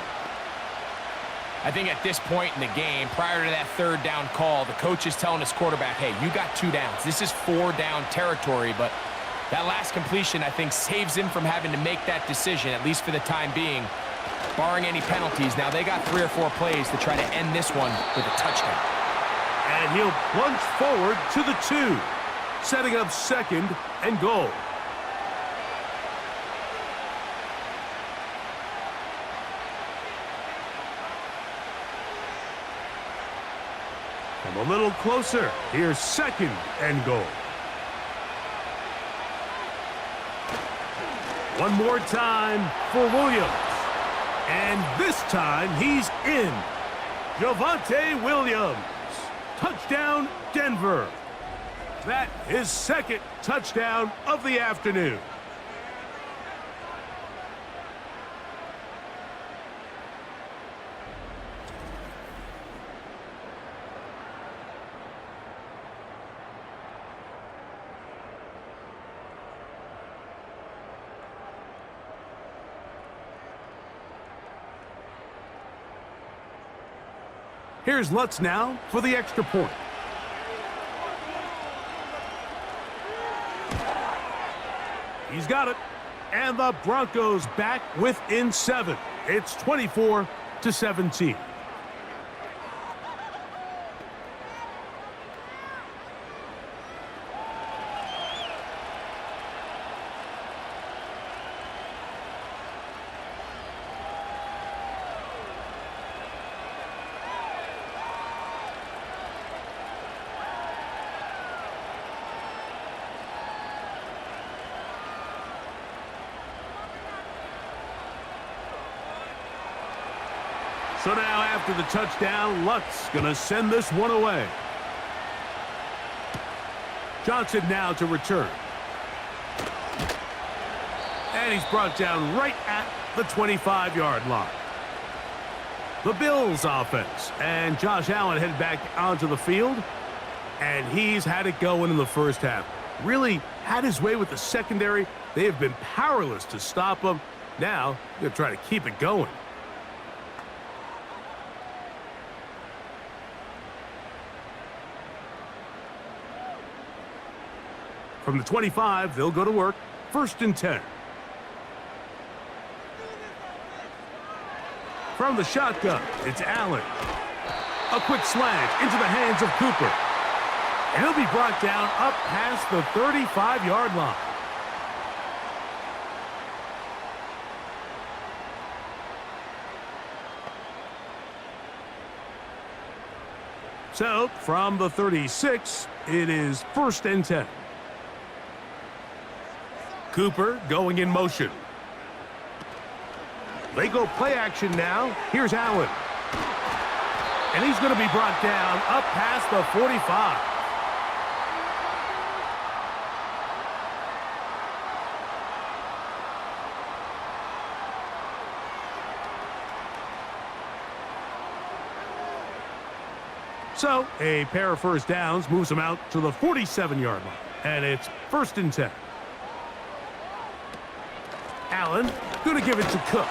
I think at this point in the game, prior to that 3rd down call, the coach is telling his quarterback, hey, you got 2 downs. This is 4 down territory, but that last completion, I think, saves him from having to make that decision, at least for the time being. barring any penalties. Now they got 3 or 4 plays to try to end this one with a touchdown. And he'll plunge forward to the 2, setting up 2nd and goal. Come a little closer. Here's 2nd and goal. One more time for Williams. And this time he's in. Javonte Williams. Touchdown, Denver. That is 2nd touchdown of the afternoon. Here's Lutz now for the extra point. He's got it. And the Broncos back within 7. It's 24-17. So now after the touchdown, Lutz gonna send this one away. Johnson now to return. And he's brought down right at the 25-yard line. The Bills offense. And Josh Allen headed back onto the field. And he's had it going in the first half. Really had his way with the secondary. They have been powerless to stop him. Now, they're trying to keep it going. From the 25, they'll go to work. 1st and 10. From the shotgun, it's Allen. A quick slant into the hands of Cooper. And he'll be brought down up past the 35-yard line. So, from the 36, it is 1st and 10. Cooper going in motion. They go play action now. Here's Allen. And he's going to be brought down up past the 45. So, a pair of first downs moves them out to the 47-yard line. And it's 1st and 10. Allen going to give it to Cook.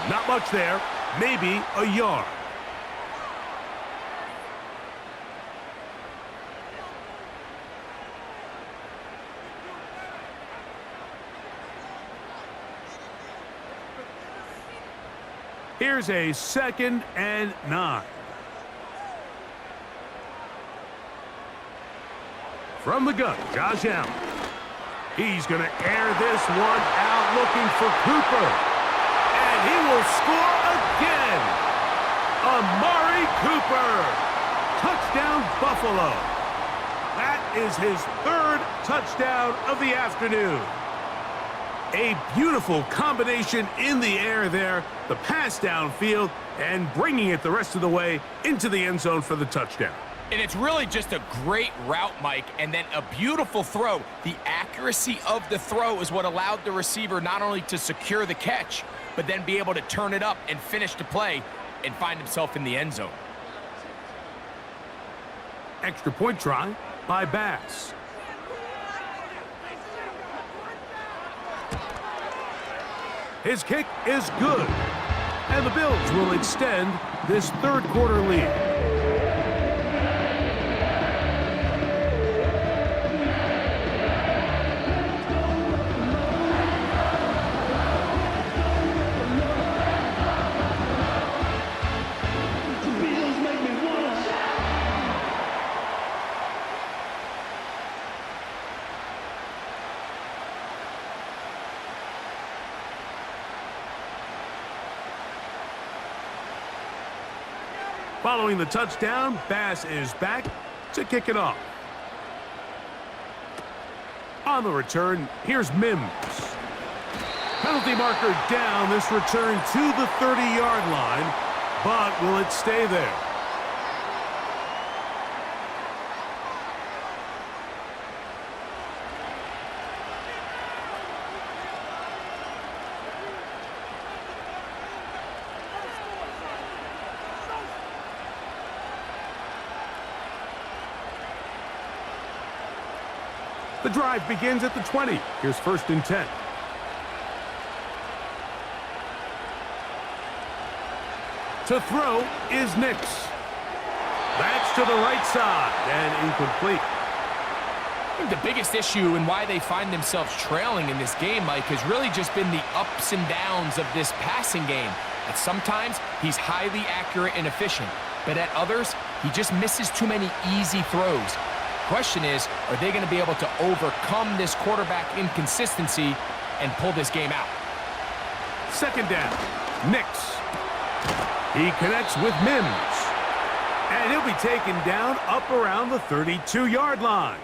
Not much there. Maybe a yard. Here's a 2nd and 9. From the gun, Josh Allen. He's going to air this one out looking for Cooper. And he will score again. Amari Cooper. Touchdown, Buffalo. That is his 3rd touchdown of the afternoon. A beautiful combination in the air there. The pass downfield and bringing it the rest of the way into the end zone for the touchdown. And it's really just a great route, Mike, and then a beautiful throw. The accuracy of the throw is what allowed the receiver not only to secure the catch, but then be able to turn it up and finish the play and find himself in the end zone. Extra point try by Bass. His kick is good. And the Bills will extend this 3rd quarter lead. Following the touchdown, Bass is back to kick it off. On the return, here's Mims. Penalty marker down, this return to the 30-yard line, but will it stay there? The drive begins at the 20. Here's 1st and 10. To throw is Nix. That's to the right side and incomplete. I think the biggest issue and why they find themselves trailing in this game, Mike, has really just been the ups and downs of this passing game. At sometimes, he's highly accurate and efficient, but at others, he just misses too many easy throws. Question is, are they going to be able to overcome this quarterback inconsistency and pull this game out? 2nd down, Nix. He connects with Mims. And he'll be taken down up around the 32-yard line.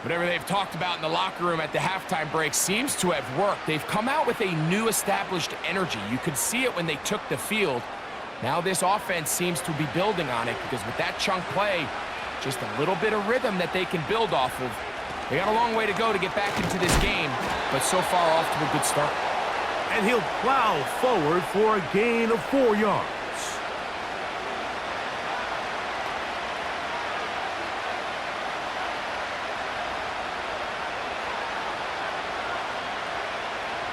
Whatever they've talked about in the locker room at the halftime break seems to have worked. They've come out with a new established energy. You could see it when they took the field. Now this offense seems to be building on it because with that chunk play, just a little bit of rhythm that they can build off of. They got a long way to go to get back into this game, but so far off to a good start. And he'll plow forward for a gain of 4 yards.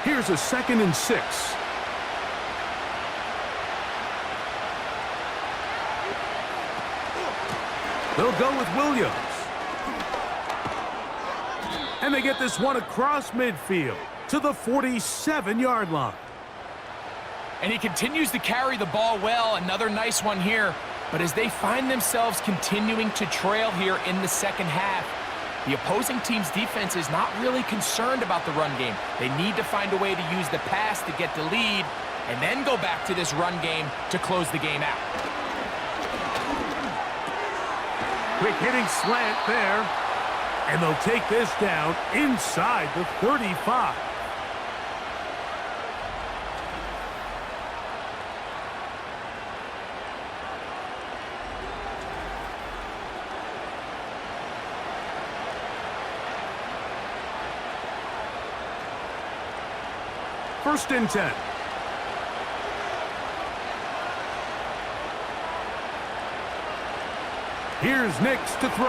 Here's a 2nd and 6. They'll go with Williams. And they get this one across midfield to the 47-yard line. And he continues to carry the ball well. Another nice one here. But as they find themselves continuing to trail here in the second half, the opposing team's defense is not really concerned about the run game. They need to find a way to use the pass to get the lead and then go back to this run game to close the game out. Quick hitting slant there. And they'll take this down inside the 35. First and 10. Here's Nix to throw.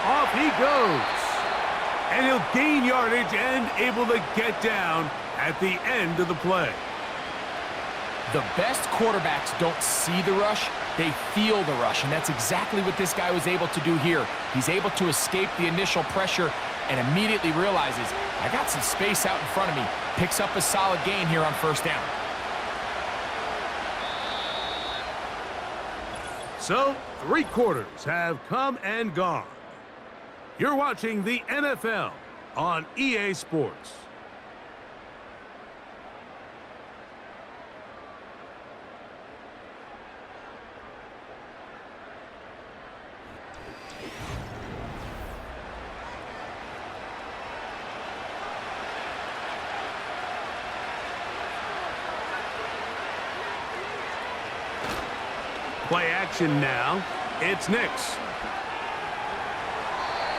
Off he goes. And he'll gain yardage and able to get down at the end of the play. The best quarterbacks don't see the rush, they feel the rush, and that's exactly what this guy was able to do here. He's able to escape the initial pressure and immediately realizes, I got some space out in front of me. Picks up a solid gain here on 1st down. So, 3 quarters have come and gone. You're watching the NFL on EA Sports. Play action now. It's Nix.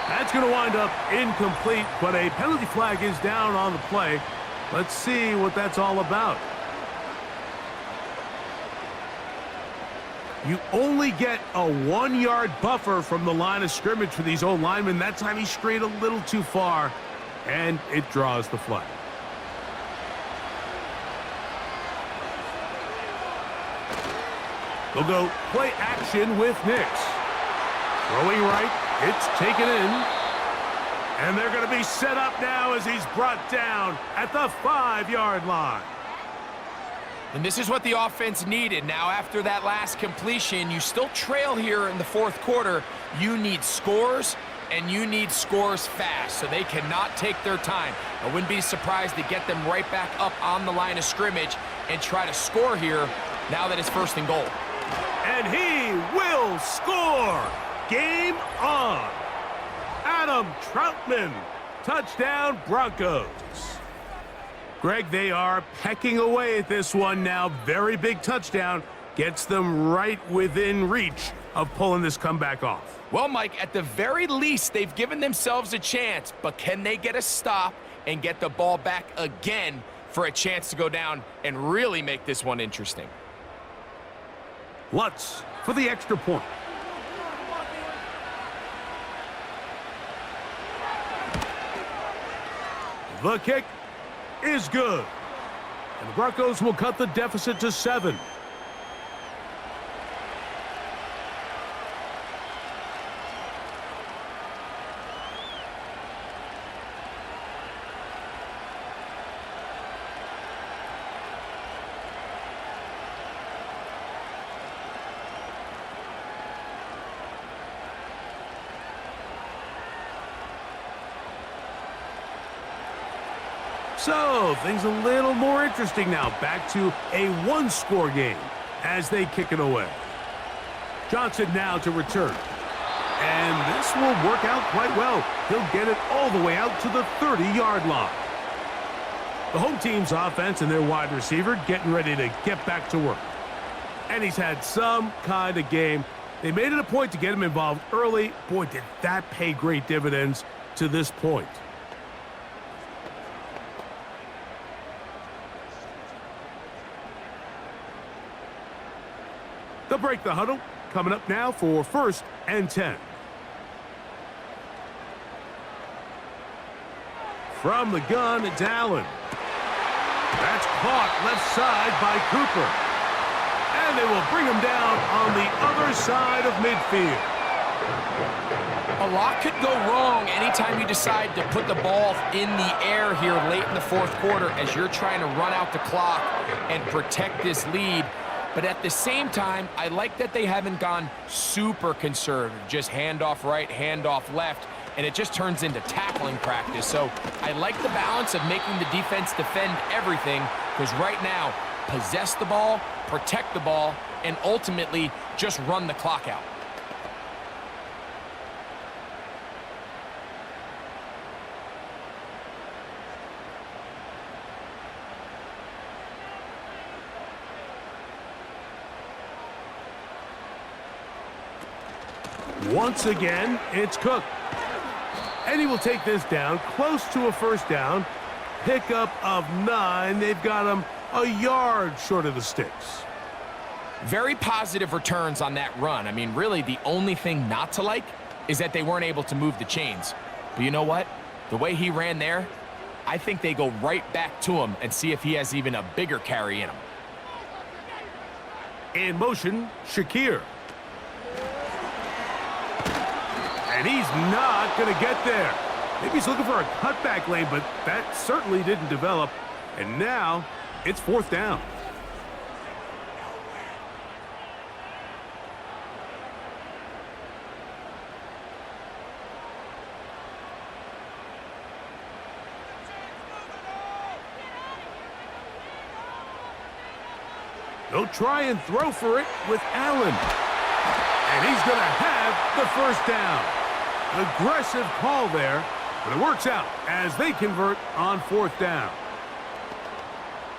That's going to wind up incomplete, but a penalty flag is down on the play. Let's see what that's all about. You only get a 1-yard buffer from the line of scrimmage for these old linemen. That time he strayed a little too far, and it draws the flag. They'll go play action with Nix. Throwing right, it's taken in. And they're going to be set up now as he's brought down at the 5-yard line. And this is what the offense needed. Now, after that last completion, you still trail here in the 4th quarter. You need scores, and you need scores fast, so they cannot take their time. I wouldn't be surprised to get them right back up on the line of scrimmage and try to score here now that it's 1st and goal. And he will score. Game on. Adam Troutman. Touchdown, Broncos. Greg, they are pecking away at this one now. Very big touchdown. Gets them right within reach of pulling this comeback off. Well, Mike, at the very least, they've given themselves a chance, but can they get a stop and get the ball back again for a chance to go down and really make this one interesting? Lutz for the extra point. The kick is good. And the Broncos will cut the deficit to 7. So, things a little more interesting now. Back to a one-score game as they kick it away. Johnson now to return. And this will work out quite well. He'll get it all the way out to the 30-yard line. The home team's offense and their wide receiver getting ready to get back to work. And he's had some kind of game. They made it a point to get him involved early. Boy, did that pay great dividends to this point. They'll break the huddle. Coming up now for 1st and 10. From the gun, it's Allen. That's caught left side by Cooper. And they will bring him down on the other side of midfield. A lot could go wrong anytime you decide to put the ball in the air here late in the 4th quarter as you're trying to run out the clock and protect this lead. But at the same time, I like that they haven't gone super conservative, just handoff right, handoff left, and it just turns into tackling practice. So I like the balance of making the defense defend everything, because right now, possess the ball, protect the ball, and ultimately just run the clock out. Once again, it's Cook. And he will take this down, close to a 1st down. Pickup of 9. They've got him a yard short of the sticks. Very positive returns on that run. I mean, really, the only thing not to like is that they weren't able to move the chains. But you know what? The way he ran there, I think they go right back to him and see if he has even a bigger carry in him. In motion, Shakir. And he's not going to get there. Maybe he's looking for a cutback lane, but that certainly didn't develop. And now it's 4th down. They'll try and throw for it with Allen. And he's going to have the 1st down. An aggressive call there, but it works out as they convert on 4th down.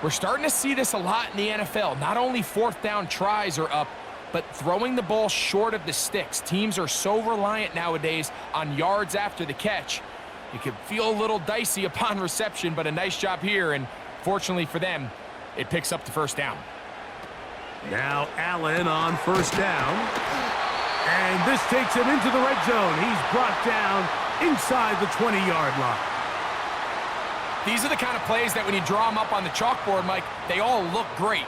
We're starting to see this a lot in the NFL. Not only 4th down tries are up, but throwing the ball short of the sticks. Teams are so reliant nowadays on yards after the catch. It can feel a little dicey upon reception, but a nice job here, and fortunately for them, it picks up the 1st down. Now Allen on 1st down. And this takes him into the red zone. He's brought down inside the 20-yard line. These are the kind of plays that when you draw them up on the chalkboard, Mike, they all look great.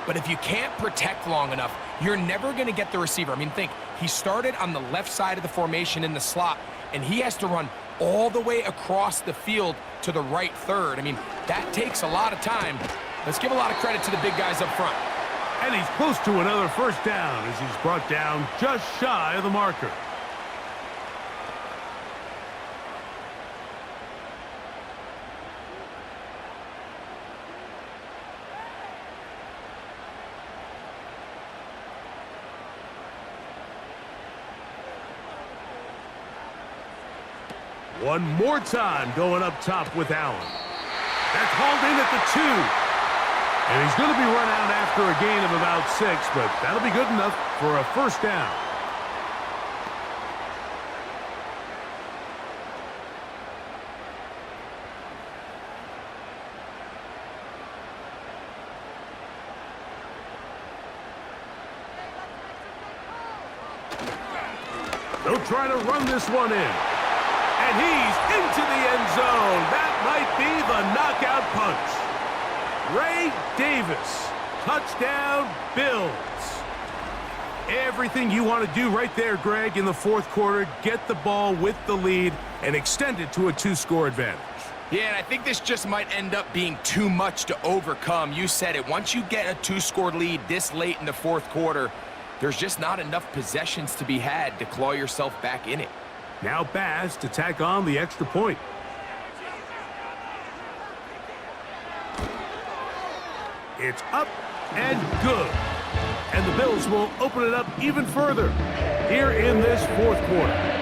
But if you can't protect long enough, you're never going to get the receiver. I mean, think, he started on the left side of the formation in the slot, and he has to run all the way across the field to the right 3rd. I mean, that takes a lot of time. Let's give a lot of credit to the big guys up front. And he's close to another 1st down as he's brought down just shy of the marker. One more time going up top with Allen. That's hauled in at the 2. And he's going to be run out after a gain of about 6, but that'll be good enough for a first down. They'll try to run this one in. And he's into the end zone. That might be the knockout punch. Ray Davis, touchdown Bills. Everything you want to do right there, Greg, in the fourth quarter, get the ball with the lead and extend it to a 2-score advantage. Yeah, and I think this just might end up being too much to overcome. You said it. Once you get a 2-score lead this late in the fourth quarter, there's just not enough possessions to be had to claw yourself back in it. Now Bass to tack on the extra point. It's up and good. And the Bills will open it up even further here in this fourth quarter.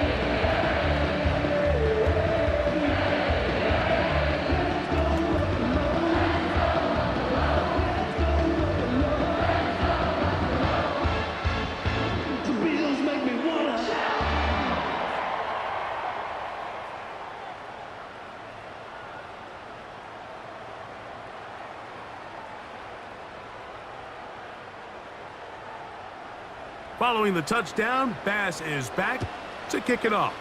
Following the touchdown, Bass is back to kick it off.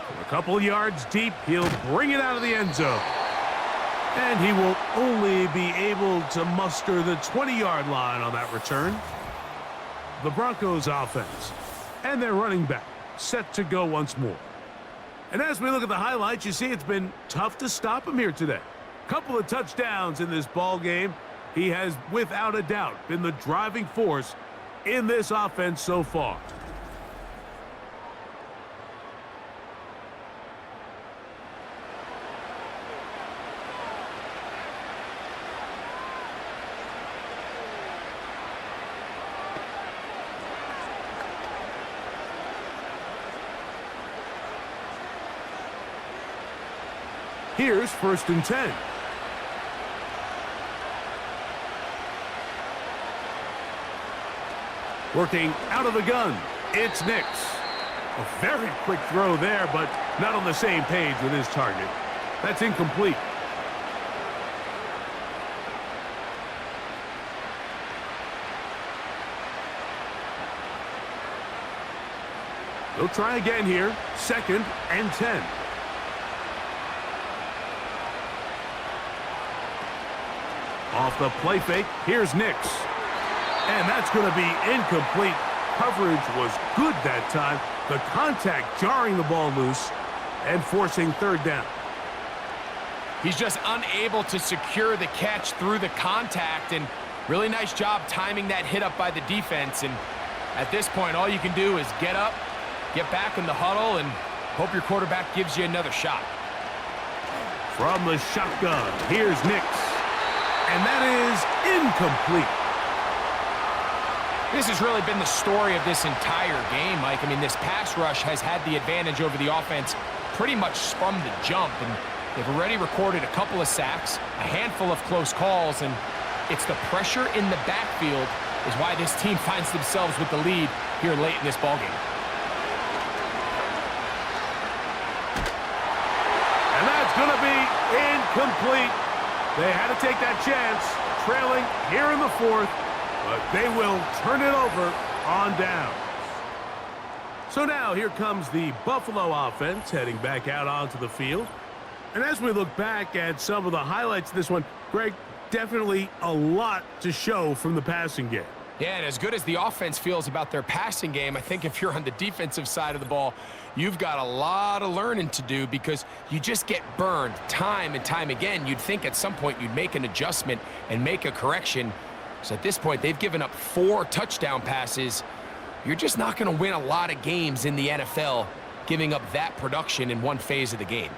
From a couple yards deep, he'll bring it out of the end zone. And he will only be able to muster the 20-yard line on that return. The Broncos offense and their running back set to go once more. And as we look at the highlights, you see it's been tough to stop him here today. Couple of touchdowns in this ball game. He has, without a doubt, been the driving force in this offense so far. Here's 1st and 10. Working out of the gun, it's Nix. A very quick throw there, but not on the same page with his target. That's incomplete. They'll try again here, 2nd and 10. Off the play fake, here's Nix. And that's going to be incomplete. Coverage was good that time. The contact jarring the ball loose and forcing 3rd down. He's just unable to secure the catch through the contact, and really nice job timing that hit up by the defense. And at this point, all you can do is get up, get back in the huddle, and hope your quarterback gives you another shot. From the shotgun, here's Nix. And that is incomplete. This has really been the story of this entire game, Mike. I mean, this pass rush has had the advantage over the offense pretty much from the jump, and they've already recorded a couple of sacks, a handful of close calls, and it's the pressure in the backfield is why this team finds themselves with the lead here late in this ballgame. And that's going to be incomplete. They had to take that chance, trailing here in the 4th. But they will turn it over on down. So now here comes the Buffalo offense heading back out onto the field. And as we look back at some of the highlights of this one, Greg, definitely a lot to show from the passing game. Yeah, and as good as the offense feels about their passing game, I think if you're on the defensive side of the ball, you've got a lot of learning to do because you just get burned time and time again. You'd think at some point you'd make an adjustment and make a correction. So at this point, they've given up 4 touchdown passes. You're just not going to win a lot of games in the NFL giving up that production in one phase of the game.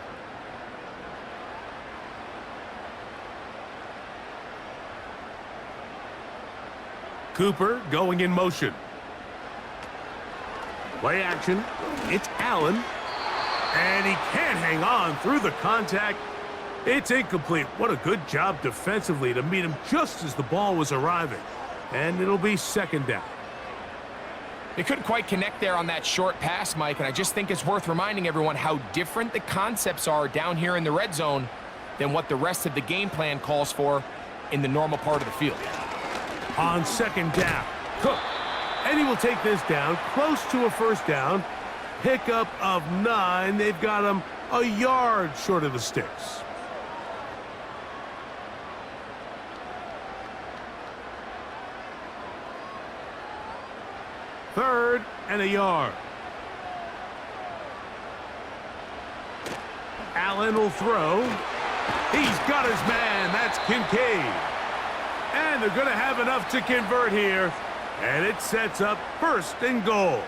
Cooper going in motion. Play action. It's Allen. And he can't hang on through the contact. It's incomplete. What a good job defensively to meet him just as the ball was arriving. And it'll be second down. They couldn't quite connect there on that short pass, Mike, and I just think it's worth reminding everyone how different the concepts are down here in the red zone than what the rest of the game plan calls for in the normal part of the field. On second down, Cook. And he will take this down close to a first down. Pickup of 9. They've got him a yard short of the sticks. Third and a yard. Allen will throw. He's got his man. That's Kincaid. And they're going to have enough to convert here. And it sets up first and goal.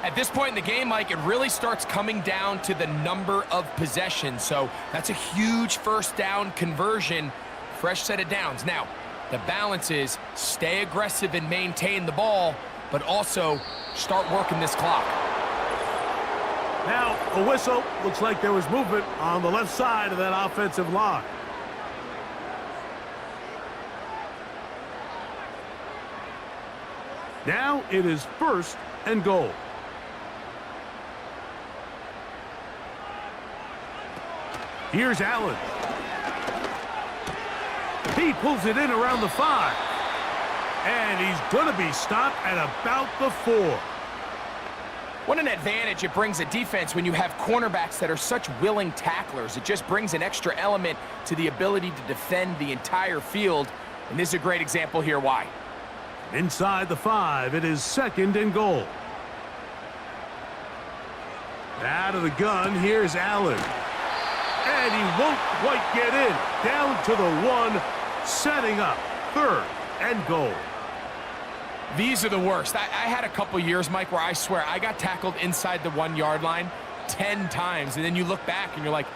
At this point in the game, Mike, it really starts coming down to the number of possessions. So that's a huge first down conversion. Fresh set of downs. Now, the balance is stay aggressive and maintain the ball, but also start working this clock. Now, a whistle. Looks like there was movement on the left side of that offensive line. Now it is first and goal. Here's Allen. He pulls it in around the 5. And he's going to be stopped at about the 4. What an advantage it brings a defense when you have cornerbacks that are such willing tacklers. It just brings an extra element to the ability to defend the entire field. And this is a great example here why. Inside the 5, it is second and goal. Out of the gun, here's Allen. And he won't quite get in. Down to the 1, setting up third and goal. These are the worst. I had a couple years, Mike, where I swear I got tackled inside the 1-yard line 10 times. And then you look back and you're like,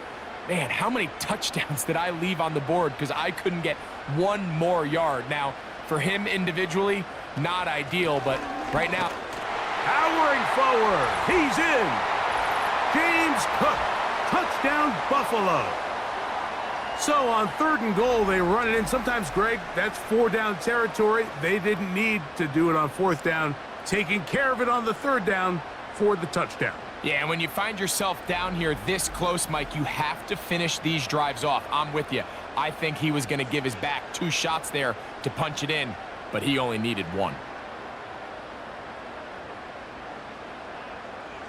man, how many touchdowns did I leave on the board because I couldn't get one more yard? Now, for him individually, not ideal, but right now. Powering forward. He's in. James Cook. Touchdown, Buffalo. So on third and goal, they run it in. Sometimes, Greg, that's 4-down territory. They didn't need to do it on 4th down. Taking care of it on the 3rd down for the touchdown. Yeah, and when you find yourself down here this close, Mike, you have to finish these drives off. I'm with you. I think he was going to give his back 2 shots there to punch it in, but he only needed 1.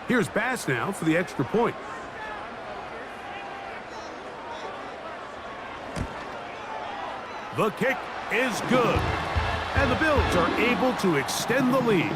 Here's Bass now for the extra point. The kick is good. And the Bills are able to extend the lead.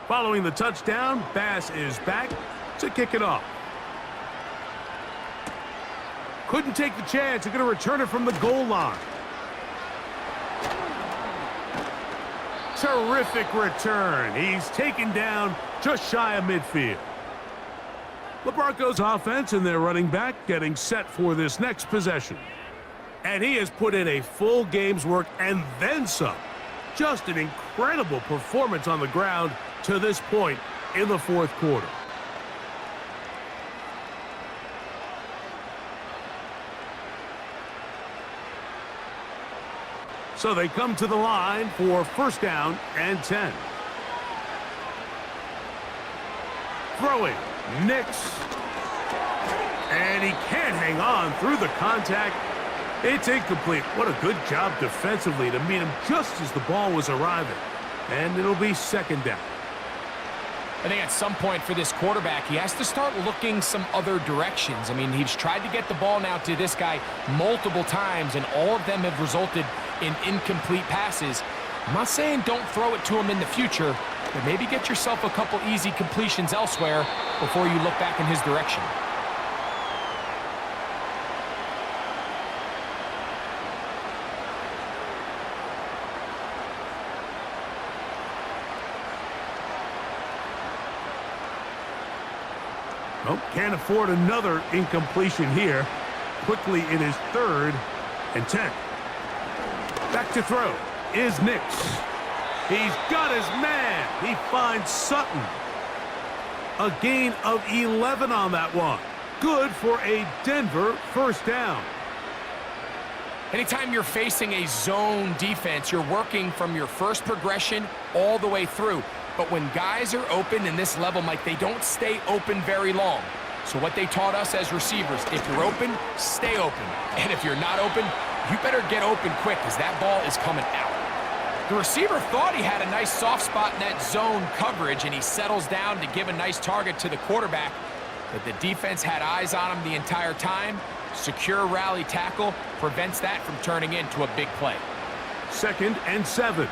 Following the touchdown, Bass is back to kick it off. Couldn't take the chance. They're going to return it from the goal line. Terrific return. He's taken down just shy of midfield. The Broncos offense and their running back getting set for this next possession. And he has put in a full game's work and then some. Just an incredible performance on the ground to this point in the 4th quarter. So they come to the line for first down and 10. Throwing, Nix. And he can't hang on through the contact. It's incomplete. What a good job defensively to meet him just as the ball was arriving. And it'll be second down. I think at some point for this quarterback, he has to start looking some other directions. I mean, he's tried to get the ball now to this guy multiple times, and all of them have resulted in incomplete passes. I'm not saying don't throw it to him in the future, but maybe get yourself a couple easy completions elsewhere before you look back in his direction. Nope, can't afford another incompletion here. Quickly it is 3rd and 10. Back to throw is Nix. He's got his man. He finds Sutton. A gain of 11 on that one. Good for a Denver first down. Anytime you're facing a zone defense, you're working from your first progression all the way through. But when guys are open in this level, Mike, they don't stay open very long. So what they taught us as receivers, if you're open, stay open. And if you're not open, you better get open quick because that ball is coming out. The receiver thought he had a nice soft spot in that zone coverage, and he settles down to give a nice target to the quarterback. But the defense had eyes on him the entire time. Secure rally tackle prevents that from turning into a big play. 2nd and 7.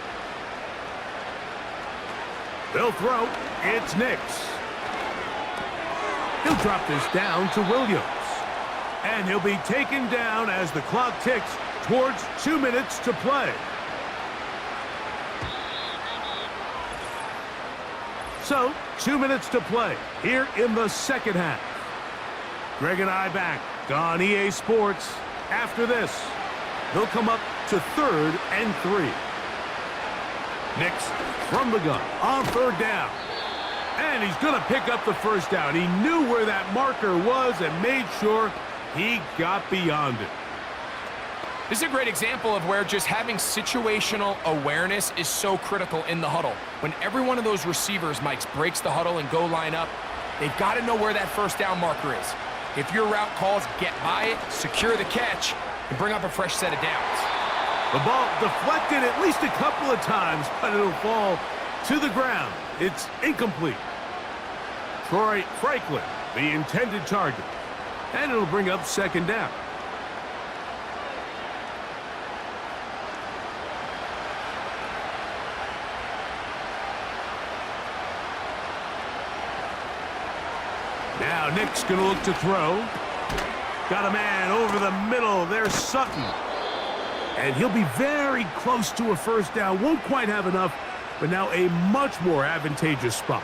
They'll throw. It's Nix. He'll drop this down to Williams. And he'll be taken down as the clock ticks towards 2 minutes to play. So, 2 minutes to play here in the second half. Greg and I back on EA Sports. After this, they'll come up to 3rd and 3. Nix from the gun on 3rd down. And he's going to pick up the first down. He knew where that marker was and made sure he got beyond it. This is a great example of where just having situational awareness is so critical in the huddle. When every one of those receivers, Mike, breaks the huddle and go line up, they've got to know where that first down marker is. If your route calls, get by it, secure the catch, and bring up a fresh set of downs. The ball deflected at least a couple of times, but it'll fall to the ground. It's incomplete. Troy Franklin, the intended target. And it'll bring up 2nd down. Now Nick's going to look to throw. Got a man over the middle. There's Sutton. And he'll be very close to a first down. Won't quite have enough, but now a much more advantageous spot.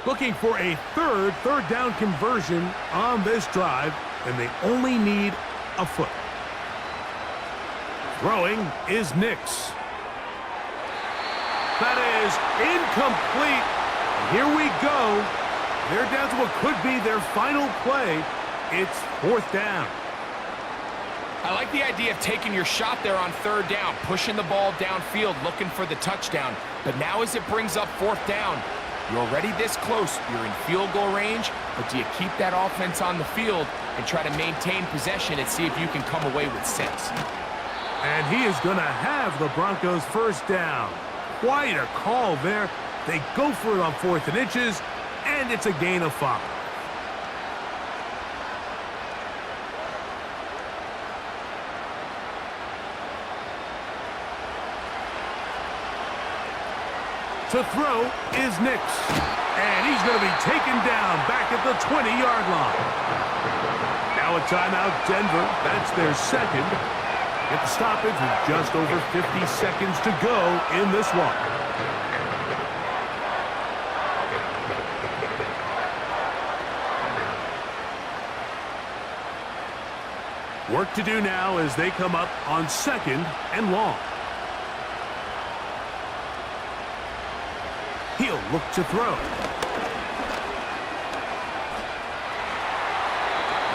Looking for a third down conversion on this drive, and they only need a foot. Throwing is Nix. That is incomplete. Here we go. They're down to what could be their final play. It's 4th down. I like the idea of taking your shot there on 3rd down, pushing the ball downfield, looking for the touchdown. But now as it brings up 4th down, you're already this close. You're in field goal range, but do you keep that offense on the field and try to maintain possession and see if you can come away with 6? And he is going to have the Broncos first down. Quite a call there. They go for it on 4th and inches, and it's a gain of 5. To throw is Nix. And he's going to be taken down back at the 20-yard line. Now a timeout, Denver. That's their 2nd. Get the stoppage with just over 50 seconds to go in this one. Work to do now as they come up on 2nd and long. He'll look to throw.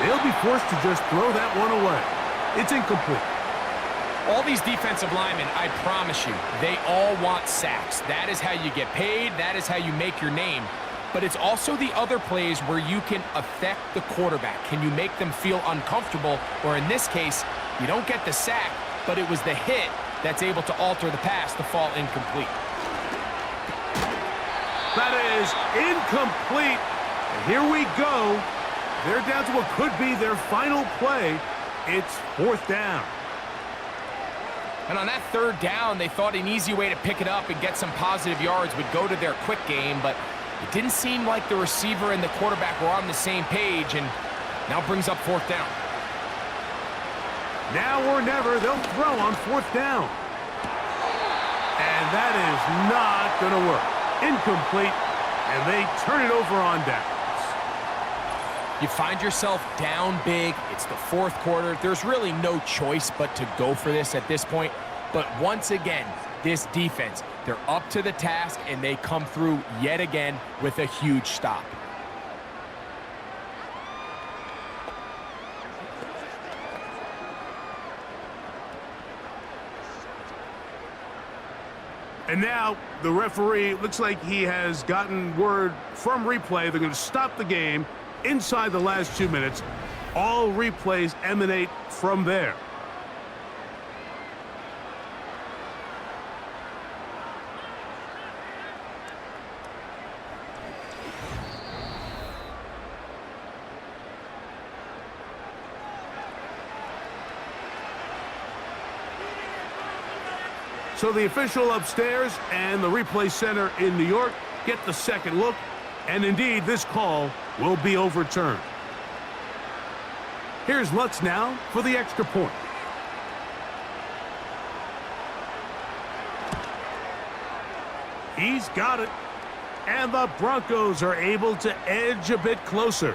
They'll be forced to just throw that one away. It's incomplete. All these defensive linemen, I promise you, they all want sacks. That is how you get paid. That is how you make your name. But it's also the other plays where you can affect the quarterback. Can you make them feel uncomfortable? Or in this case, you don't get the sack, but it was the hit that's able to alter the pass to fall incomplete. That is incomplete. And here we go. They're down to what could be their final play. It's 4th down. And on that 3rd down, they thought an easy way to pick it up and get some positive yards would go to their quick game, but it didn't seem like the receiver and the quarterback were on the same page, and now brings up 4th down. Now or never, they'll throw on 4th down. And that is not going to work. Incomplete, and they turn it over on downs. You find yourself down big. It's the 4th quarter. There's really no choice but to go for this at this point. But once again, this defense, they're up to the task, and they come through yet again with a huge stop. And now the referee looks like he has gotten word from replay. They're going to stop the game inside the last 2 minutes. All replays emanate from there. So the official upstairs and the replay center in New York get the second look, and indeed this call will be overturned. Here's Lutz now for the extra point. He's got it, and the Broncos are able to edge a bit closer.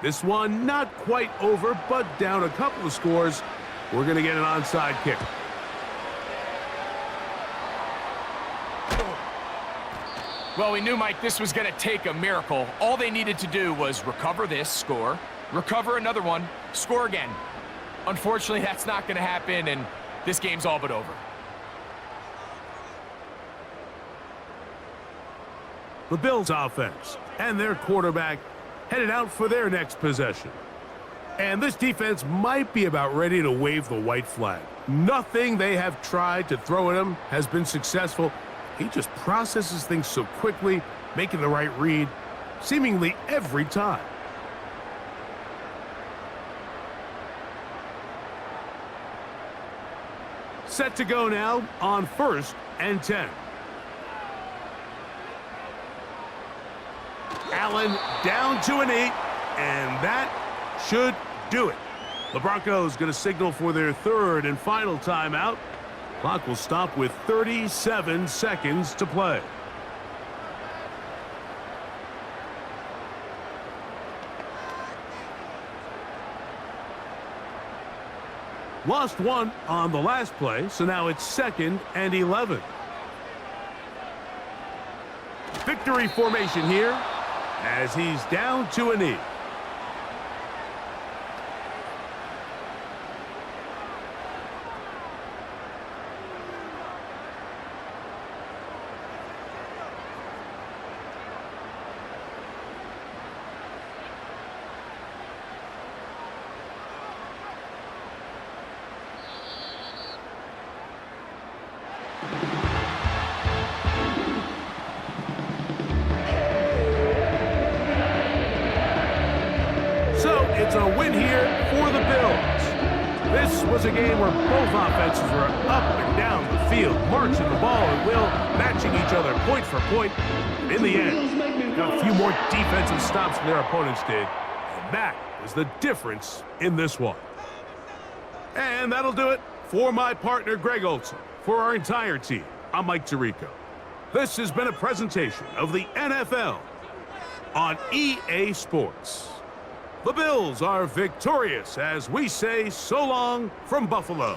This one not quite over, but down a couple of scores. We're going to get an onside kick. Well, we knew, Mike, this was going to take a miracle. All they needed to do was recover this, score, recover another one, score again. Unfortunately, that's not going to happen, and this game's all but over. The Bills offense and their quarterback headed out for their next possession. And this defense might be about ready to wave the white flag. Nothing they have tried to throw at him has been successful. He just processes things so quickly, making the right read, seemingly every time. Set to go now on 1st and 10. Allen down to a knee, and that should do it. The Broncos going to signal for their 3rd and final timeout. Clock will stop with 37 seconds to play. Lost one on the last play, so now it's 2nd and 11. Victory formation here as he's down to a knee. It's a win here for the Bills. This was a game where both offenses were up and down the field, marching the ball at will, matching each other point for point. In the end, got a few more defensive stops than their opponents did. And that is the difference in this one. And that'll do it for my partner, Greg Olson. For our entire team, I'm Mike Tirico. This has been a presentation of the NFL on EA Sports. The Bills are victorious as we say so long from Buffalo.